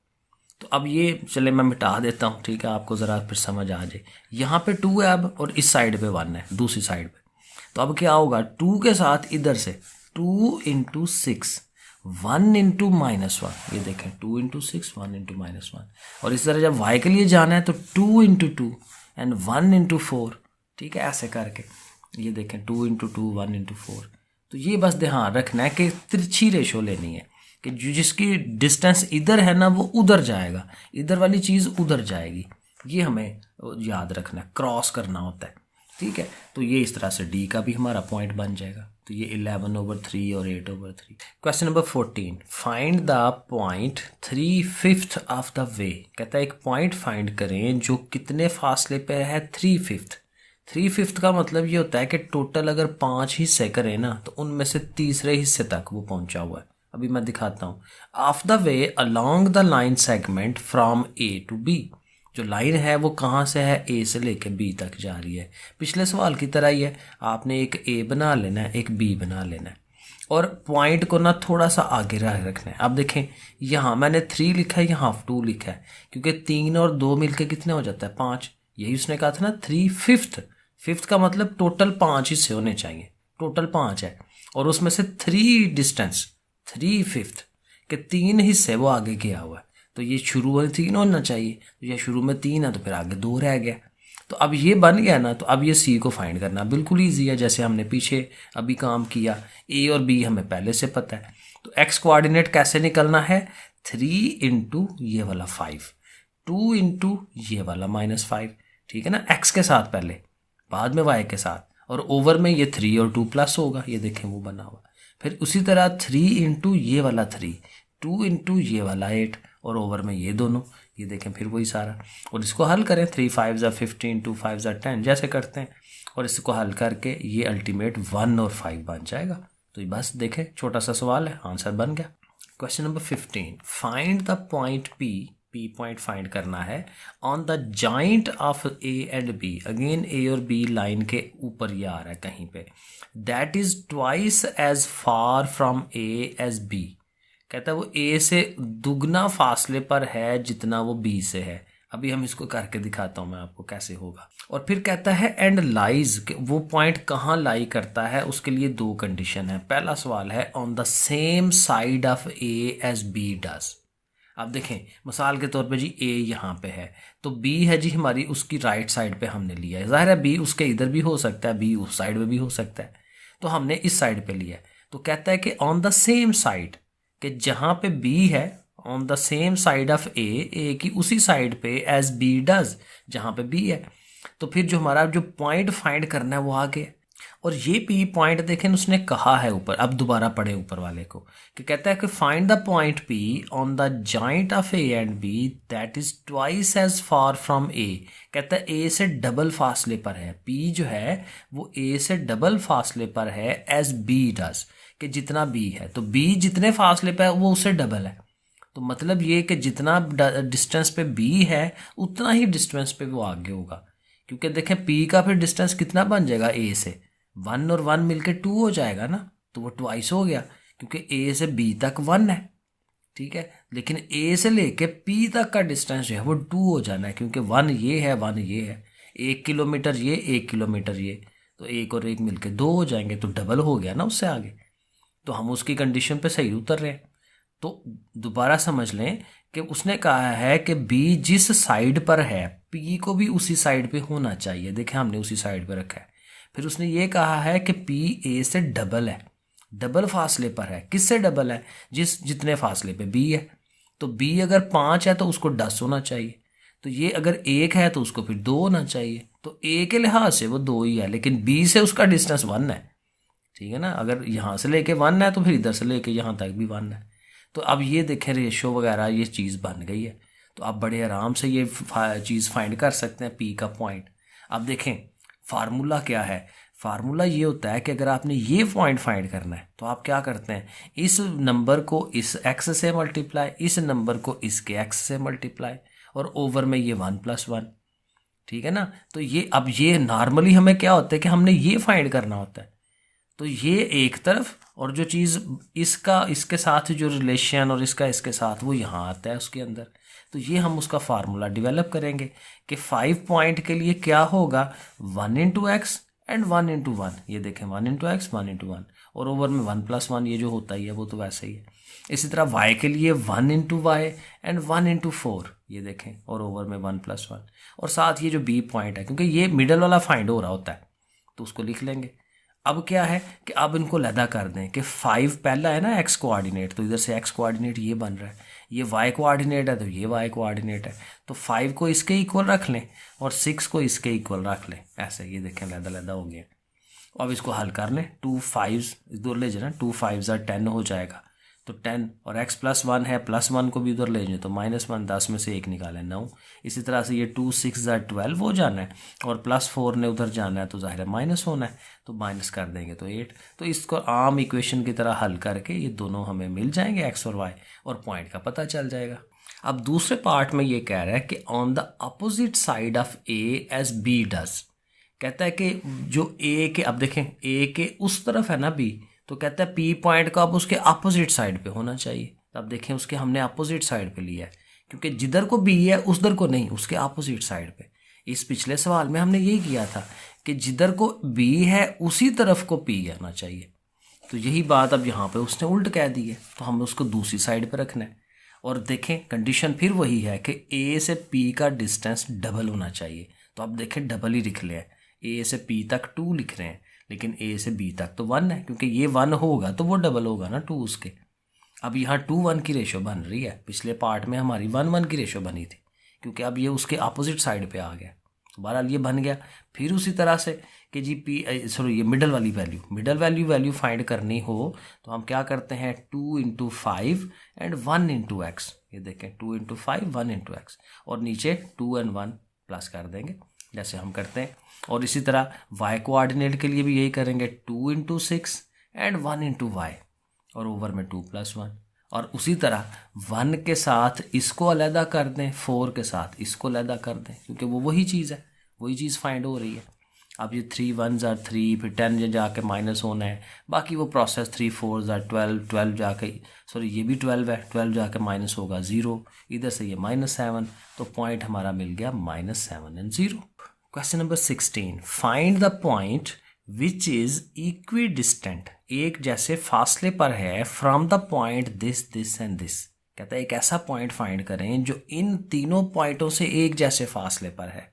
तो तो अब ये चले मैं मिटा देता हूँ, ठीक है, आपको ज़रा फिर समझ आ जाए। यहाँ पे 2 है अब, और इस साइड पे 1 है दूसरी साइड पे। तो अब क्या होगा, 2 के साथ इधर से 2 × 6 1 × -1, ये देखें 2 × 6 1 × -1। और इस तरह जब y के लिए जाना है तो 2 × 2 एंड 1 × 4, ठीक है, ऐसे करके ये देखें 2 × 2 1 × 4। तो ये बस ध्यान रखना है कि तिरछी रेशो लेनी है कि जिसकी डिस्टेंस इधर है ना वो उधर जाएगा, इधर वाली चीज़ उधर जाएगी, ये हमें याद रखना है, क्रॉस करना होता है, ठीक है। तो ये इस तरह से डी का भी हमारा पॉइंट बन जाएगा। तो ये 11/3 और 8/3। Question number 14, find the point 3/5 of the वे। कहता है एक पॉइंट फाइंड करें जो कितने फासले पे है 3/5। 3/5 का मतलब ये होता है कि टोटल अगर 5 हिस्से करें ना तो उनमें से तीसरे हिस्से तक वो पहुंचा हुआ है। अभी मैं दिखाता हूँ। Of the way along the line segment from A to B. जो लाइन है वो कहाँ से है, ए से लेके बी तक जा रही है। पिछले सवाल की तरह ही है, आपने एक ए बना लेना है, एक बी बना लेना है, और पॉइंट को ना थोड़ा सा आगे रखना है। अब देखें यहाँ मैंने 3 लिखा है, यहाँ 2 लिखा है, क्योंकि 3 और 2 मिलके कितने हो जाता है 5। यही उसने कहा था ना 3/5। 5th का मतलब टोटल 5 हिस्से होने चाहिए, टोटल 5 है, और उसमें से 3 डिस्टेंस 3/5 के 3 हिस्से वो आगे गया हुआ है। तो ये शुरू में 3 होना चाहिए, तो ये शुरू में 3 है तो फिर आगे 2 रह गया। तो अब ये बन गया ना, तो अब ये सी को फाइंड करना बिल्कुल ईजी है, जैसे हमने पीछे अभी काम किया। ए और बी हमें पहले से पता है। तो एक्स कोऑर्डिनेट कैसे निकलना है, 3 × ये वाला 5, 2 × ये वाला -5, ठीक है ना, एक्स के साथ पहले, बाद में वाई के साथ, और ओवर में ये 3 और 2 प्लस होगा, ये देखें वो बना हुआ। फिर उसी तरह 3 × ये वाला 3, 2 × ये वाला 8, और ओवर में ये दोनों, ये देखें फिर वही सारा। और इसको हल करें, 3 5 15, 2 5 10 जैसे करते हैं, और इसको हल करके ये अल्टीमेट 1 और 5 बन जाएगा। तो ये बस देखें छोटा सा सवाल है, आंसर बन गया। Question number 15, find the point P point find करना है on the joint of A and B. Again A और बी लाइन के ऊपर ये आ रहा है कहीं पे, that is twice as far from A as B. कहता है वो ए से दुगना फासले पर है जितना वो बी से है। अभी हम इसको करके दिखाता हूं मैं आपको कैसे होगा। और फिर कहता है एंड लाइज, वो पॉइंट कहाँ लाई करता है, उसके लिए 2 कंडीशन है। पहला सवाल है on the same side of A as B does. अब देखें मिसाल के तौर पे जी ए यहाँ पे है, तो बी है जी हमारी उसकी राइट साइड पे हमने लिया है। जाहिर है बी उसके इधर भी हो सकता है, बी उस साइड में भी हो सकता है, तो हमने इस साइड पे लिया है। तो कहता है कि ऑन द सेम साइड, कि जहाँ पे बी है on the same side of A की उसी साइड पे एज बी डज, जहाँ पे बी है। तो फिर जो हमारा जो पॉइंट फाइंड करना है वो आगे। और ये पी पॉइंट देखें उसने कहा है ऊपर, अब दोबारा पढ़े ऊपर वाले को, कि कहता है कि find the point P on the joint of A and B that is twice as far from A. कहता है ए से डबल फासले पर है, पी जो है वो ए से डबल फासले पर है एज बी डज, कि जितना बी है। तो बी जितने फासले पे है वो उससे डबल है। तो मतलब ये कि जितना डिस्टेंस पे बी है उतना ही डिस्टेंस पे वो आगे होगा, क्योंकि देखें पी का फिर डिस्टेंस कितना बन जाएगा ए से, 1 और 1 मिलके 2 हो जाएगा ना, तो वो ट्वाइस हो गया, क्योंकि ए से बी तक 1 है, ठीक है। लेकिन ए से लेके पी तक का डिस्टेंस जो है वो 2 हो जाना है, क्योंकि 1 ये है 1 ये है, 1 किलोमीटर ये 1 किलोमीटर ये, तो 1 और 1 मिलके 2 हो जाएंगे, तो डबल हो गया ना उससे आगे। तो हम उसकी कंडीशन पे सही उतर रहे हैं। तो दोबारा समझ लें कि उसने कहा है कि बी जिस साइड पर है पी को भी उसी साइड पे होना चाहिए। देखें हमने उसी साइड पे रखा है। फिर उसने ये कहा है कि पी ए से डबल है, डबल फासले पर है। किससे डबल है, जितने फासले पे बी है। तो बी अगर 5 है तो उसको 10 होना चाहिए, तो ये अगर 1 है तो उसको फिर 2 होना चाहिए। तो ए के लिहाज से वो 2 ही है, लेकिन बी से उसका डिस्टेंस 1 है, ठीक है ना। अगर यहाँ से लेके 1 है तो फिर इधर से लेके यहाँ तक भी 1 है। तो अब ये देखें रेशो वगैरह ये चीज़ बन गई है, तो आप बड़े आराम से ये चीज़ फाइंड कर सकते हैं पी का पॉइंट। अब देखें फार्मूला क्या है, फार्मूला ये होता है कि अगर आपने ये पॉइंट फाइंड करना है तो आप क्या करते हैं, इस नंबर को इस एक्स से मल्टीप्लाई, इस नंबर को इसके एक्स से मल्टीप्लाई, और ओवर में ये 1 + 1, ठीक है ना। तो ये अब ये नॉर्मली हमें क्या होता है कि हमने ये फाइंड करना होता है। तो ये एक तरफ, और जो चीज़ इसका इसके साथ जो रिलेशन और इसका इसके साथ वो यहाँ आता है उसके अंदर। तो तो ये हम उसका फार्मूला डेवलप करेंगे कि 5 पॉइंट के लिए क्या होगा 1 into x and 1 into one. ये देखें 1 इंटू एक्स 1 इंटू वन, और ओवर में 1 प्लस 1 ये जो होता ही है वो तो वैसे ही है। इसी तरह y के लिए 1 into Y and 1 into four, ये देखें, और ओवर में 1 प्लस 1, और साथ ये जो b पॉइंट है क्योंकि ये मिडल वाला फाइंड हो रहा होता है तो उसको लिख लेंगे। अब क्या है कि अब इनको लैदा कर दें कि 5 पहला है ना x कोऑर्डिनेट, तो इधर से x कोऑर्डिनेट ये बन रहा है, ये y कोऑर्डिनेट है तो ये y कोऑर्डिनेट है, तो 5 को इसके इक्वल रख लें और 6 को इसके इक्वल रख लें, ऐसे ये देखें लैदा लैदा हो गया। अब इसको हल कर लें, 2 5 इधर ले जाना, 2 5 10 हो जाएगा, तो 10 और x प्लस 1 है, प्लस 1 को भी उधर ले जाए तो -1, 10 में से 1 निकालें 9। इसी तरह से ये 2 6 12 हो जाना है, और प्लस 4 ने उधर जाना है तो जाहिर है माइनस होना है, तो माइनस कर देंगे तो 8। तो इसको आम इक्वेशन की तरह हल करके ये दोनों हमें मिल जाएंगे x और y, और पॉइंट का पता चल जाएगा। अब दूसरे पार्ट में ये कह रहा है कि on the opposite side of a as b does, कहता है कि जो a के, अब देखें a के उस तरफ है ना b, तो कहता है p पॉइंट का अब उसके अपोजिट साइड पे होना चाहिए। तो अब देखें उसके हमने अपोजिट साइड पे लिया है, क्योंकि जिधर को b है उधर को नहीं, उसके अपोजिट साइड पे। इस पिछले सवाल में हमने यही किया था कि जिधर को b है उसी तरफ को p आना चाहिए, तो यही बात अब यहाँ पे उसने उल्ट कह दी है, तो हमें उसको दूसरी साइड पे रखना है। और देखें कंडीशन फिर वही है कि a से p का डिस्टेंस डबल होना चाहिए, तो अब देखें डबल ही लिख लें, a से p तक 2 लिख रहे हैं, लेकिन a से b तक तो 1 है, क्योंकि ये 1 होगा तो वो डबल होगा ना 2 उसके। अब यहाँ 2 1 की रेशो बन रही है, पिछले पार्ट में हमारी 1 1 की रेशो बनी थी, क्योंकि अब ये उसके अपोजिट साइड पे आ गया, तो बहरहाल ये बन गया। फिर उसी तरह से कि जी ये मिडल वाली वैल्यू फाइंड करनी हो तो हम क्या करते हैं, 2 इंटू 5 एंड 1 इंटू एक्स, ये देखें 2 इंटू 5 1 इंटू एक्स, और नीचे 2 एंड 1 प्लस कर देंगे जैसे हम करते हैं। और इसी तरह y कोऑर्डिनेट के लिए भी यही करेंगे, 2 इंटू 6 एंड 1 इंटू वाई, और ओवर में 2 प्लस 1, और उसी तरह 1 के साथ इसको अलहदा कर दें, 4 के साथ इसको अलहदा कर दें, क्योंकि वो वही चीज़ है, वही चीज़ फाइंड हो रही है। अब ये 3 1s are 3, फिर 10 जाके माइनस होना है, बाकी वो प्रोसेस 3 4s are 12, 12 जाके सॉरी ये भी 12 है, 12 जाके माइनस होगा 0, इधर से ये -7, तो पॉइंट हमारा मिल गया -7 and 0। Question number 16, find the point which is equi distant, एक जैसे फासले पर है, from the point this this and this. कहता है एक ऐसा पॉइंट फाइंड करें जो इन तीनों पॉइंटों से एक जैसे फासले पर है।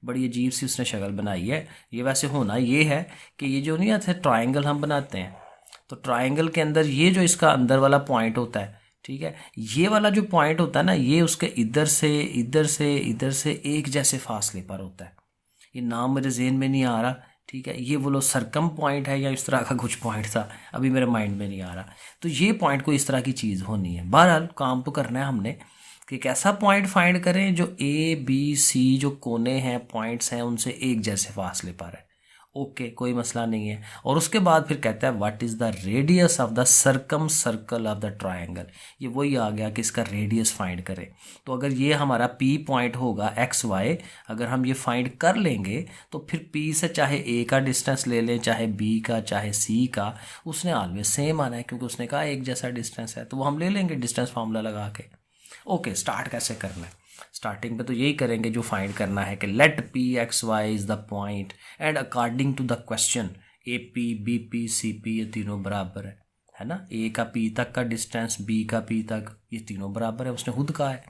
बड़ी अजीब सी उसने शक्ल बनाई है। ये वैसे होना ये है कि ये जो नहीं आते ट्रायंगल हम बनाते हैं, तो ट्रायंगल के अंदर ये जो इसका अंदर वाला पॉइंट होता है, ठीक है, ये वाला जो पॉइंट होता है ना, ये उसके इधर से इधर से इधर से एक जैसे फासले पर होता है। ये नाम मेरे जेहन में नहीं आ रहा, ठीक है, ये बोलो सरकम पॉइंट है या इस तरह का कुछ पॉइंट था, अभी मेरे माइंड में नहीं आ रहा। तो ये पॉइंट कोई इस तरह की चीज़ होनी है। बहरहाल काम तो करना है हमने कि एक ऐसा पॉइंट फाइंड करें जो ए बी सी जो कोने हैं पॉइंट्स हैं उनसे एक जैसे फासले पर है। ओके, कोई मसला नहीं है। और उसके बाद फिर कहता है what is the radius of the circum circle of the triangle. ये वही आ गया कि इसका रेडियस फाइंड करें। तो अगर ये हमारा पी पॉइंट होगा एक्स वाई, अगर हम ये फाइंड कर लेंगे तो फिर पी से चाहे ए का डिस्टेंस ले लें, चाहे बी का, चाहे सी का, उसने ऑलवेज सेम आना है, क्योंकि उसने कहा एक जैसा डिस्टेंस है, तो वो हम ले लेंगे डिस्टेंस फार्मूला लगा के। ओके, स्टार्ट कैसे करना है? स्टार्टिंग पे तो यही करेंगे जो फाइंड करना है कि let P X Y is the point and according to the question A P B P C P ये तीनों बराबर है ना। ए का पी तक का डिस्टेंस, बी का पी तक, ये तीनों बराबर है, उसने खुद कहा है।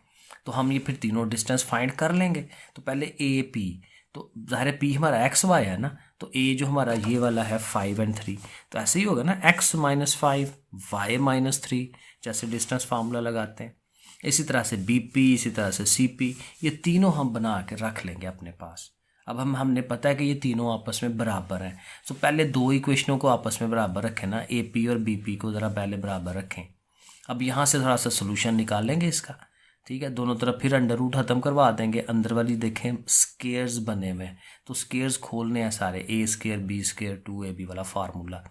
तो हम ये फिर तीनों डिस्टेंस फाइंड कर लेंगे। तो पहले ए पी, तो ज़ाहिर पी हमारा एक्स वाई है ना, तो ए जो हमारा ये वाला है 5 और 3, तो ऐसे ही होगा ना, x - 5 y - 3, जैसे डिस्टेंस फार्मूला लगाते हैं। इसी तरह से बी पी, इसी तरह से सी पी, ये तीनों हम बना के रख लेंगे अपने पास। अब हमने पता है कि ये तीनों आपस में बराबर हैं, तो पहले दो इक्वेशनों को आपस में बराबर रखें ना, ए पी और बी पी को ज़रा पहले बराबर रखें। अब यहाँ से थोड़ा सा सोल्यूशन निकाल लेंगे इसका, ठीक है, दोनों तरफ फिर अंडर रूट ख़त्म करवा देंगे। अंदर वाली देखें स्केयर्स बने हुए हैं, तो स्केयर्स खोलने हैं सारे, ए स्केयर बी स्केयर 2ab वाला फार्मूला,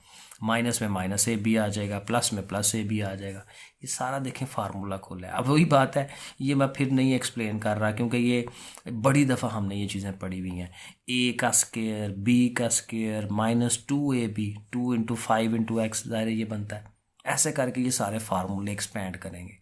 माइनस में माइनस ए बी आ जाएगा, प्लस में प्लस ए बी आ जाएगा, ये सारा देखें फार्मूला खोला है। अब वही बात है, ये मैं फिर नहीं एक्सप्लेन कर रहा क्योंकि ये बड़ी दफ़ा हमने ये चीज़ें पढ़ी हुई हैं। ए का स्केयर, बी का स्केयर, -2ab, 2 × 5 × x, ज़ाहिर ये बनता है। ऐसे करके ये सारे फार्मूले एक्सपेंड करेंगे।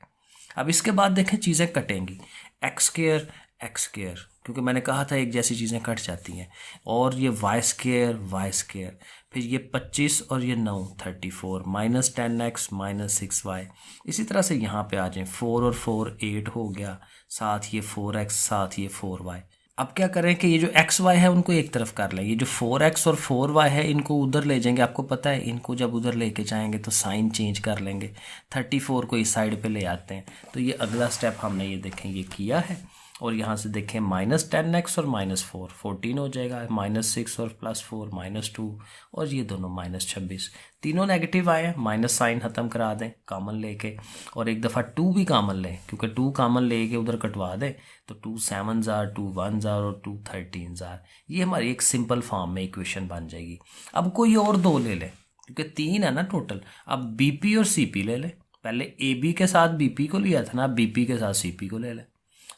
अब इसके बाद देखें चीज़ें कटेंगी, एक्स स्क्वायर एक्स स्क्वायर, क्योंकि मैंने कहा था एक जैसी चीज़ें कट जाती हैं, और ये वाई स्क्वायर, फिर ये 25 और ये 9 34 माइनस 10x माइनस 6y। इसी तरह से यहाँ पे आ जाएं, 4 और 4 8 हो गया, साथ ये 4x साथ ये 4y। अब क्या करें कि ये जो एक्स वाई है उनको एक तरफ कर लें, ये जो 4x और 4y है इनको उधर ले जाएंगे। आपको पता है इनको जब उधर लेके जाएंगे तो साइन चेंज कर लेंगे, 34 को इस साइड पे ले आते हैं। तो ये अगला स्टेप हमने ये देखें ये किया है, और यहाँ से देखें माइनस 10x और माइनस 4 14 हो जाएगा, माइनस 6 और प्लस 4 माइनस 2, और ये दोनों माइनस 26। तीनों नेगेटिव आए हैं, माइनस साइन ख़त्म करा दें कॉमन लेके, और एक दफ़ा 2 भी कॉमन लें, क्योंकि 2 कॉमन लेके उधर कटवा दें तो 2 7s आर 2 1s आर और 2 13s आर। ये हमारी एक सिंपल फॉर्म में इक्वेशन बन जाएगी। अब कोई और 2 ले लें, क्योंकि 3 है ना टोटल। अब बीपी और सीपी ले लें, पहले AB के साथ BP को लिया था ना, अब BP के साथ CP को ले लें।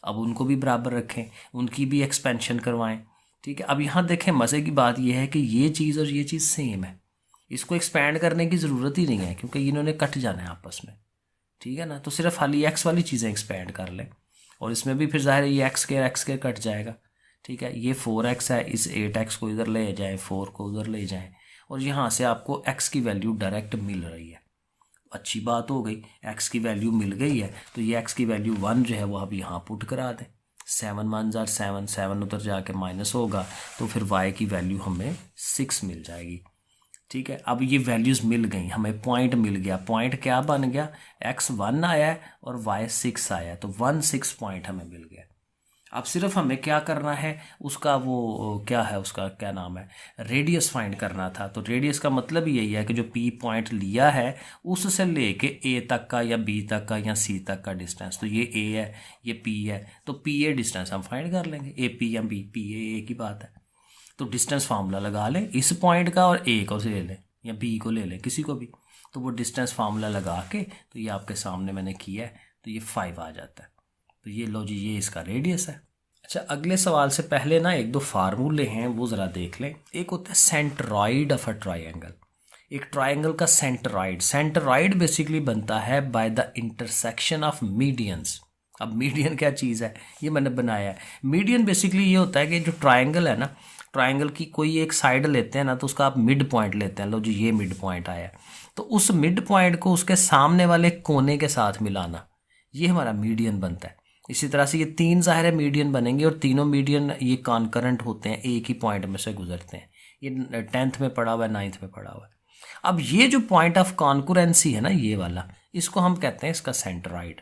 अब उनको भी बराबर रखें, उनकी भी एक्सपेंशन करवाएं, ठीक है। अब यहाँ देखें मज़े की बात यह है कि ये चीज़ और ये चीज़ सेम है, इसको एक्सपेंड करने की ज़रूरत ही नहीं है, क्योंकि इन्होंने कट जाना है आपस में, ठीक है ना। तो सिर्फ खाली एक्स वाली चीज़ें एक्सपेंड कर लें, और इसमें भी फिर ज़ाहिर है ये एक्स के कट जाएगा, ठीक है। ये 4x है, इस 8x को इधर ले जाएँ, 4 को उधर ले जाएँ, और यहाँ से आपको x की वैल्यू डायरेक्ट मिल रही है। अच्छी बात हो गई, x की वैल्यू मिल गई है, तो ये x की वैल्यू 1 जो है वो अब यहाँ पुट करा दें। 7 1s आर 7, 7 उधर जाके माइनस होगा, तो फिर y की वैल्यू हमें 6 मिल जाएगी, ठीक है। अब ये वैल्यूज़ मिल गई, हमें पॉइंट मिल गया। पॉइंट क्या बन गया, x 1 आया है और y 6 आया है, तो 1 6 पॉइंट हमें मिल गया। अब सिर्फ हमें क्या करना है, उसका वो क्या है, उसका क्या नाम है, रेडियस फाइंड करना था। तो रेडियस का मतलब यही है कि जो P पॉइंट लिया है उससे लेके A तक का या B तक का या C तक का डिस्टेंस। तो ये A है, ये P है, तो PA डिस्टेंस हम फाइंड कर लेंगे, AP या B, PA एक ही बात है। तो डिस्टेंस फार्मूला लगा लें इस पॉइंट का, और A को ले लें या B को ले लें, किसी को भी। तो वो डिस्टेंस फार्मूला लगा के, तो ये आपके सामने मैंने किया है, तो ये 5 आ जाता है। तो ये लो जी, ये इसका रेडियस है। अच्छा, अगले सवाल से पहले ना एक दो फार्मूले हैं वो ज़रा देख लें। एक होता है सेंट्रॉइड ऑफ अ ट्राइंगल, एक ट्राइंगल का सेंट्रॉइड बेसिकली बनता है by the intersection of medians. अब मीडियन क्या चीज़ है, ये मैंने बनाया है। मीडियन बेसिकली ये होता है कि जो ट्राइंगल है ना, ट्राइंगल की कोई एक साइड लेते हैं ना, तो उसका आप मिड पॉइंट लेते हैं। लो जी, ये मिड पॉइंट आया, तो उस मिड पॉइंट को उसके सामने वाले कोने के साथ मिलाना, ये हमारा मीडियन बनता है। इसी तरह से ये 3 ज़ाहिर है मीडियन बनेंगे, और तीनों मीडियन ये कॉन्करेंट होते हैं, एक ही पॉइंट में से गुजरते हैं। ये 10th में पढ़ा हुआ है, 9th में पढ़ा हुआ है। अब ये जो पॉइंट ऑफ कॉन्करेंसी है ना, ये वाला, इसको हम कहते हैं इसका सेंट्रॉइड।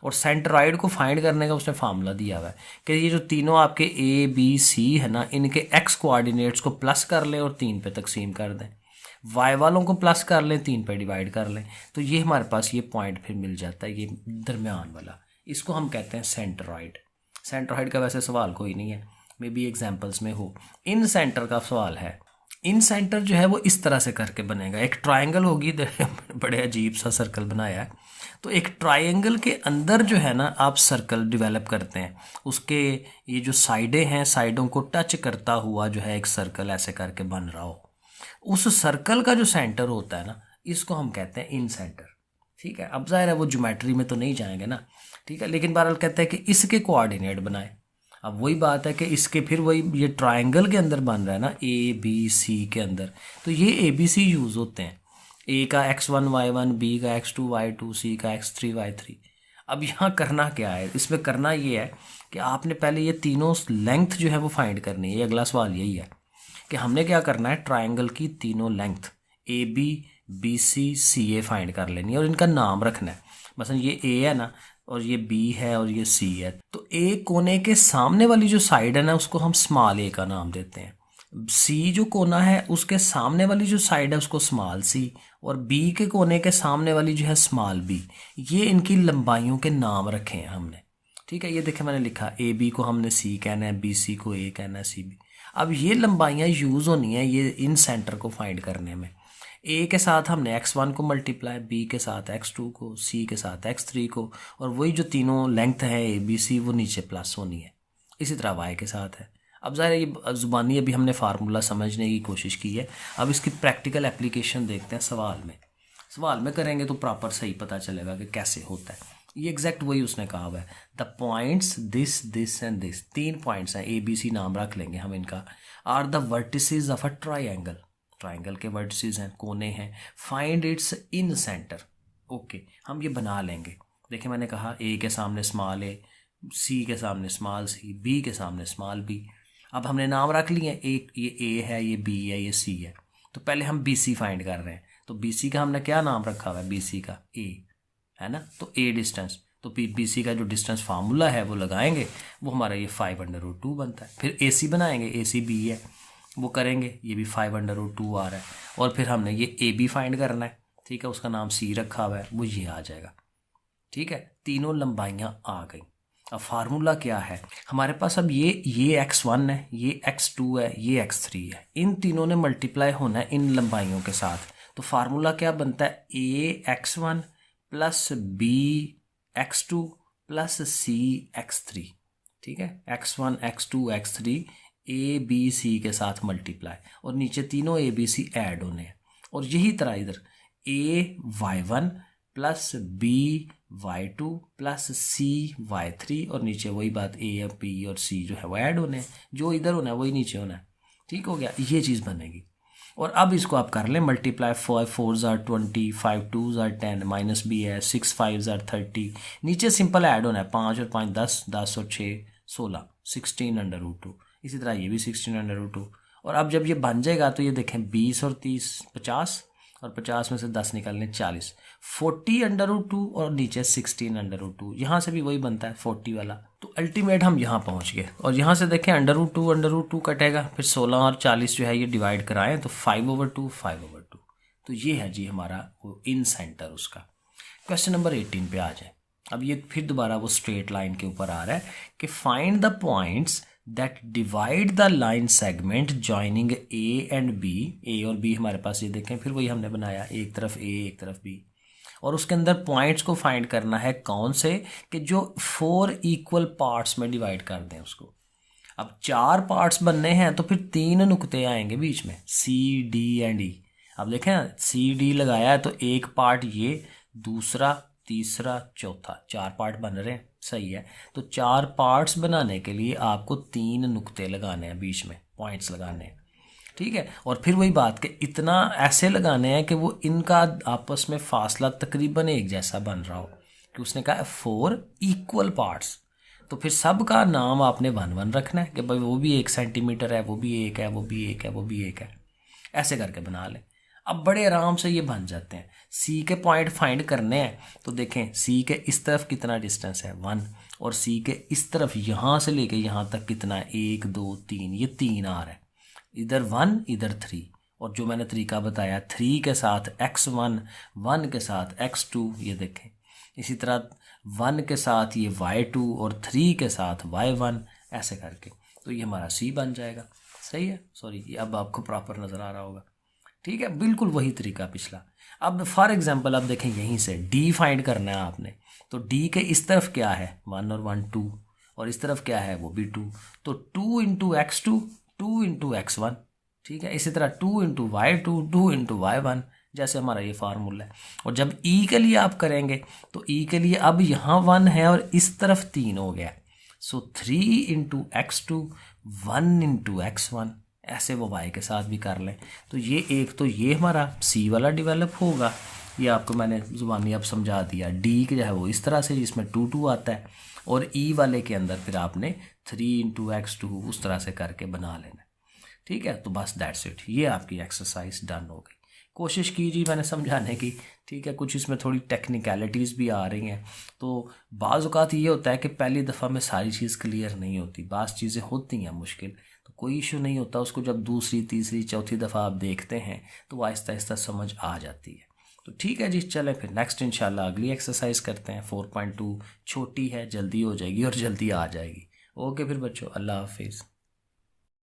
और सेंट्रॉइड को फाइंड करने का उसने फार्मूला दिया हुआ है कि ये जो तीनों आपके A B C है ना, इनके x कोऑर्डिनेट्स को प्लस कर लें और 3 पे तकसीम कर दें, y वालों को प्लस कर लें, 3 पे डिवाइड कर लें, तो ये हमारे पास ये पॉइंट फिर मिल जाता है, ये दरमियान वाला। इसको हम कहते हैं सेंट्रॉइड। सेंट्रॉइड का वैसे सवाल कोई नहीं है, मे बी एग्जाम्पल्स में हो। इन सेंटर का सवाल है। इन सेंटर जो है वो इस तरह से करके बनेगा, एक ट्राइंगल होगी, बड़े अजीब सा सर्कल बनाया है। तो एक ट्राइंगल के अंदर जो है ना आप सर्कल डेवलप करते हैं, उसके ये जो साइडें हैं, साइडों को टच करता हुआ जो है एक सर्कल ऐसे करके बन रहा हो। उस सर्कल का जो सेंटर होता है ना, इसको हम कहते हैं इन सेंटर, ठीक है। अब जाहिर है वो ज्योमेट्री में तो नहीं जाएंगे ना, ठीक है, लेकिन बहरहाल कहते हैं कि इसके कोऑर्डिनेट बनाए। अब वही बात है कि इसके फिर वही ये ट्राइंगल के अंदर बन रहा है ना, ABC के अंदर, तो ये ABC यूज़ होते हैं। A का x1 y1, B का x2 y2, C का x3 y3। अब यहाँ करना क्या है, इसमें करना ये है कि आपने पहले ये तीनों लेंथ जो है वो फाइंड करनी है। ये अगला सवाल यही है कि हमने क्या करना है, ट्राइंगल की तीनों length AB BC CA find कर लेनी है, और इनका नाम रखना है। मसलन ये A है ना, और ये B है, और ये C है, तो A कोने के सामने वाली जो साइड है ना, उसको हम स्मॉल a का नाम देते हैं। C जो कोना है उसके सामने वाली जो साइड है उसको स्मॉल c, और B के कोने के सामने वाली जो है स्मॉल b। ये इनकी लंबाइयों के नाम रखे हैं हमने, ठीक है। ये देखें मैंने लिखा, AB को हमने C कहना है, BC को A कहना है, CB। अब ये लंबाइयाँ यूज़ होनी है ये इन सेंटर को फाइंड करने में। A के साथ हमने x1 को मल्टीप्लाई, B के साथ x2 को, C के साथ x3 को, और वही जो तीनों लेंथ है ABC वो नीचे प्लस होनी है। इसी तरह y के साथ है। अब ज़ाहिर है ये ज़ुबानी अभी हमने फार्मूला समझने की कोशिश की है, अब इसकी प्रैक्टिकल एप्लीकेशन देखते हैं। सवाल में करेंगे तो प्रॉपर सही पता चलेगा कि कैसे होता है। ये एग्जैक्ट वही उसने कहा हुआ है, the points this this and this, 3 points हैं, ABC नाम रख लेंगे हम इनका, are the vertices of a triangle, triangle के वर्टिसेस हैं, कोने हैं, find its incentre. Okay, हम ये बना लेंगे। देखिए मैंने कहा A के सामने स्मॉल a, C के सामने स्मॉल c, B के सामने स्मॉल b। अब हमने नाम रख लिए, एक ये A है, ये B है, ये C है। तो पहले हम BC फाइंड कर रहे हैं, तो BC का हमने क्या नाम रखा हुआ है, BC का A है ना, तो A डिस्टेंस, तो BC का जो डिस्टेंस फार्मूला है वो लगाएंगे, वो हमारा ये 5/2 बनता है। फिर AC बनाएंगे, AC B है, वो करेंगे, ये भी 5/2 आ रहा है। और फिर हमने ये AB फाइंड करना है, ठीक है, उसका नाम C रखा हुआ है, वो ये आ जाएगा। ठीक है, तीनों लंबाइयाँ आ गई। अब फार्मूला क्या है हमारे पास, अब ये x1 है, ये x2 है, ये x3 है, इन तीनों ने मल्टीप्लाई होना है इन लंबाइयों के साथ। तो फार्मूला क्या बनता है, AX1 plus BX2 plus CX3। ठीक है, x1 x2 x3 ABC के साथ मल्टीप्लाई, और नीचे तीनों ABC ऐड होने हैं। और यही तरह इधर AY1 plus BY2 plus CY3, और नीचे वही बात A और B और C जो है वो ऐड होने हैं, जो इधर होना है वही नीचे होना है। ठीक हो गया, ये चीज़ बनेगी। और अब इसको आप कर लें multiply, 5 4s are 20, 5 2s are 10, minus B है, 6 5s are 30, नीचे सिंपल ऐड होना है, 5 और 5 10, 10 और 6 16, 16/2। इसी तरह ये भी 16/2। और अब जब ये बन जाएगा तो ये देखें 20 और 30 50, और 50 में से 10 निकालने 40, 40/2 और नीचे 16/2। यहाँ से भी वही बनता है 40 वाला। तो अल्टीमेट हम यहाँ पहुँच गए, और यहाँ से देखें √2 कटेगा, फिर 16 और 40 जो है ये डिवाइड कराएं तो 5/2 5/2। तो ये है जी हमारा वो इन सेंटर उसका। क्वेश्चन नंबर 18 पे आ जाए। अब ये फिर दोबारा वो स्ट्रेट लाइन के ऊपर आ रहा है कि find the points that divide the line segment joining A and B। A और B हमारे पास ये देखें, फिर वही हमने बनाया, एक तरफ A एक तरफ B, और उसके अंदर पॉइंट्स को फाइंड करना है कौन से, कि जो 4 इक्वल पार्ट्स में डिवाइड कर दें उसको। अब 4 पार्ट्स बनने हैं तो फिर 3 नुक्ते आएंगे बीच में, C D एंड E। अब देखें C D लगाया है तो एक पार्ट ये, दूसरा, तीसरा, चौथा, 4 पार्ट बन रहे हैं, सही है। तो 4 पार्ट्स बनाने के लिए आपको 3 नुक्ते लगाने हैं बीच में, पॉइंट्स लगाने हैं। ठीक है, और फिर वही बात कि इतना ऐसे लगाने हैं कि वो इनका आपस में फासला तकरीबन एक जैसा बन रहा हो, कि उसने कहा 4 इक्वल पार्ट्स। तो फिर सब का नाम आपने 1 1 रखना है कि भाई वो भी 1 सेंटीमीटर है, वो भी 1 है, वो भी 1 है, वो भी 1 है, ऐसे करके बना लें। अब बड़े आराम से ये बन जाते हैं। C के पॉइंट फाइंड करने हैं तो देखें C के इस तरफ कितना डिस्टेंस है 1, और C के इस तरफ यहाँ से लेके यहाँ तक कितना है 1 2 3, ये 3 आ रहा है, इधर 1 इधर 3। और जो मैंने तरीका बताया 3 के साथ x1, 1 के साथ x2, ये देखें इसी तरह 1 के साथ ये y2 और 3 के साथ y1, ऐसे करके तो ये हमारा C बन जाएगा। सही है, सॉरी, ये अब आपको प्रॉपर नज़र आ रहा होगा। ठीक है, बिल्कुल वही तरीका पिछला। अब फॉर एग्जांपल आप देखें यहीं से D फाइंड करना है आपने, तो D के इस तरफ क्या है 1 और 1 2, और इस तरफ क्या है वो भी 2, तो 2 × x2 2 × x1। ठीक है, इसी तरह 2 × y2 2 × y1, जैसे हमारा ये फार्मूला है। और जब E के लिए आप करेंगे तो E के लिए अब यहाँ 1 है और इस तरफ 3 हो गया, सो 3 × x2 1 × x1, ऐसे वो y के साथ भी कर लें। तो ये एक तो ये हमारा C वाला डेवलप होगा, ये आपको मैंने ज़ुबानी अब समझा दिया। D जो है वो इस तरह से जिसमें 2 2 आता है, और E वाले के अंदर फिर आपने 3 × x2 उस तरह से करके बना लेना। ठीक है, तो बस दैट्स इट, ये आपकी एक्सरसाइज डन हो गई। कोशिश कीजिए मैंने समझाने की। ठीक है, कुछ इसमें थोड़ी टेक्निकलिटीज़ भी आ रही हैं, तो बाज़ औक़ात ये होता है कि पहली दफ़ा में सारी चीज़ क्लियर नहीं होती, बाज़ चीज़ें होती हैं मुश्किल, तो कोई इशू नहीं होता, उसको जब दूसरी तीसरी चौथी दफ़ा आप देखते हैं तो आहिस्ता आहिस्ता समझ आ जाती है। तो ठीक है जी, चलें फिर नेक्स्ट इंशाल्लाह अगली एक्सरसाइज करते हैं। 4.2 छोटी है, जल्दी हो जाएगी और जल्दी आ जाएगी। ओके फिर बच्चों, अल्लाह हाफिज़।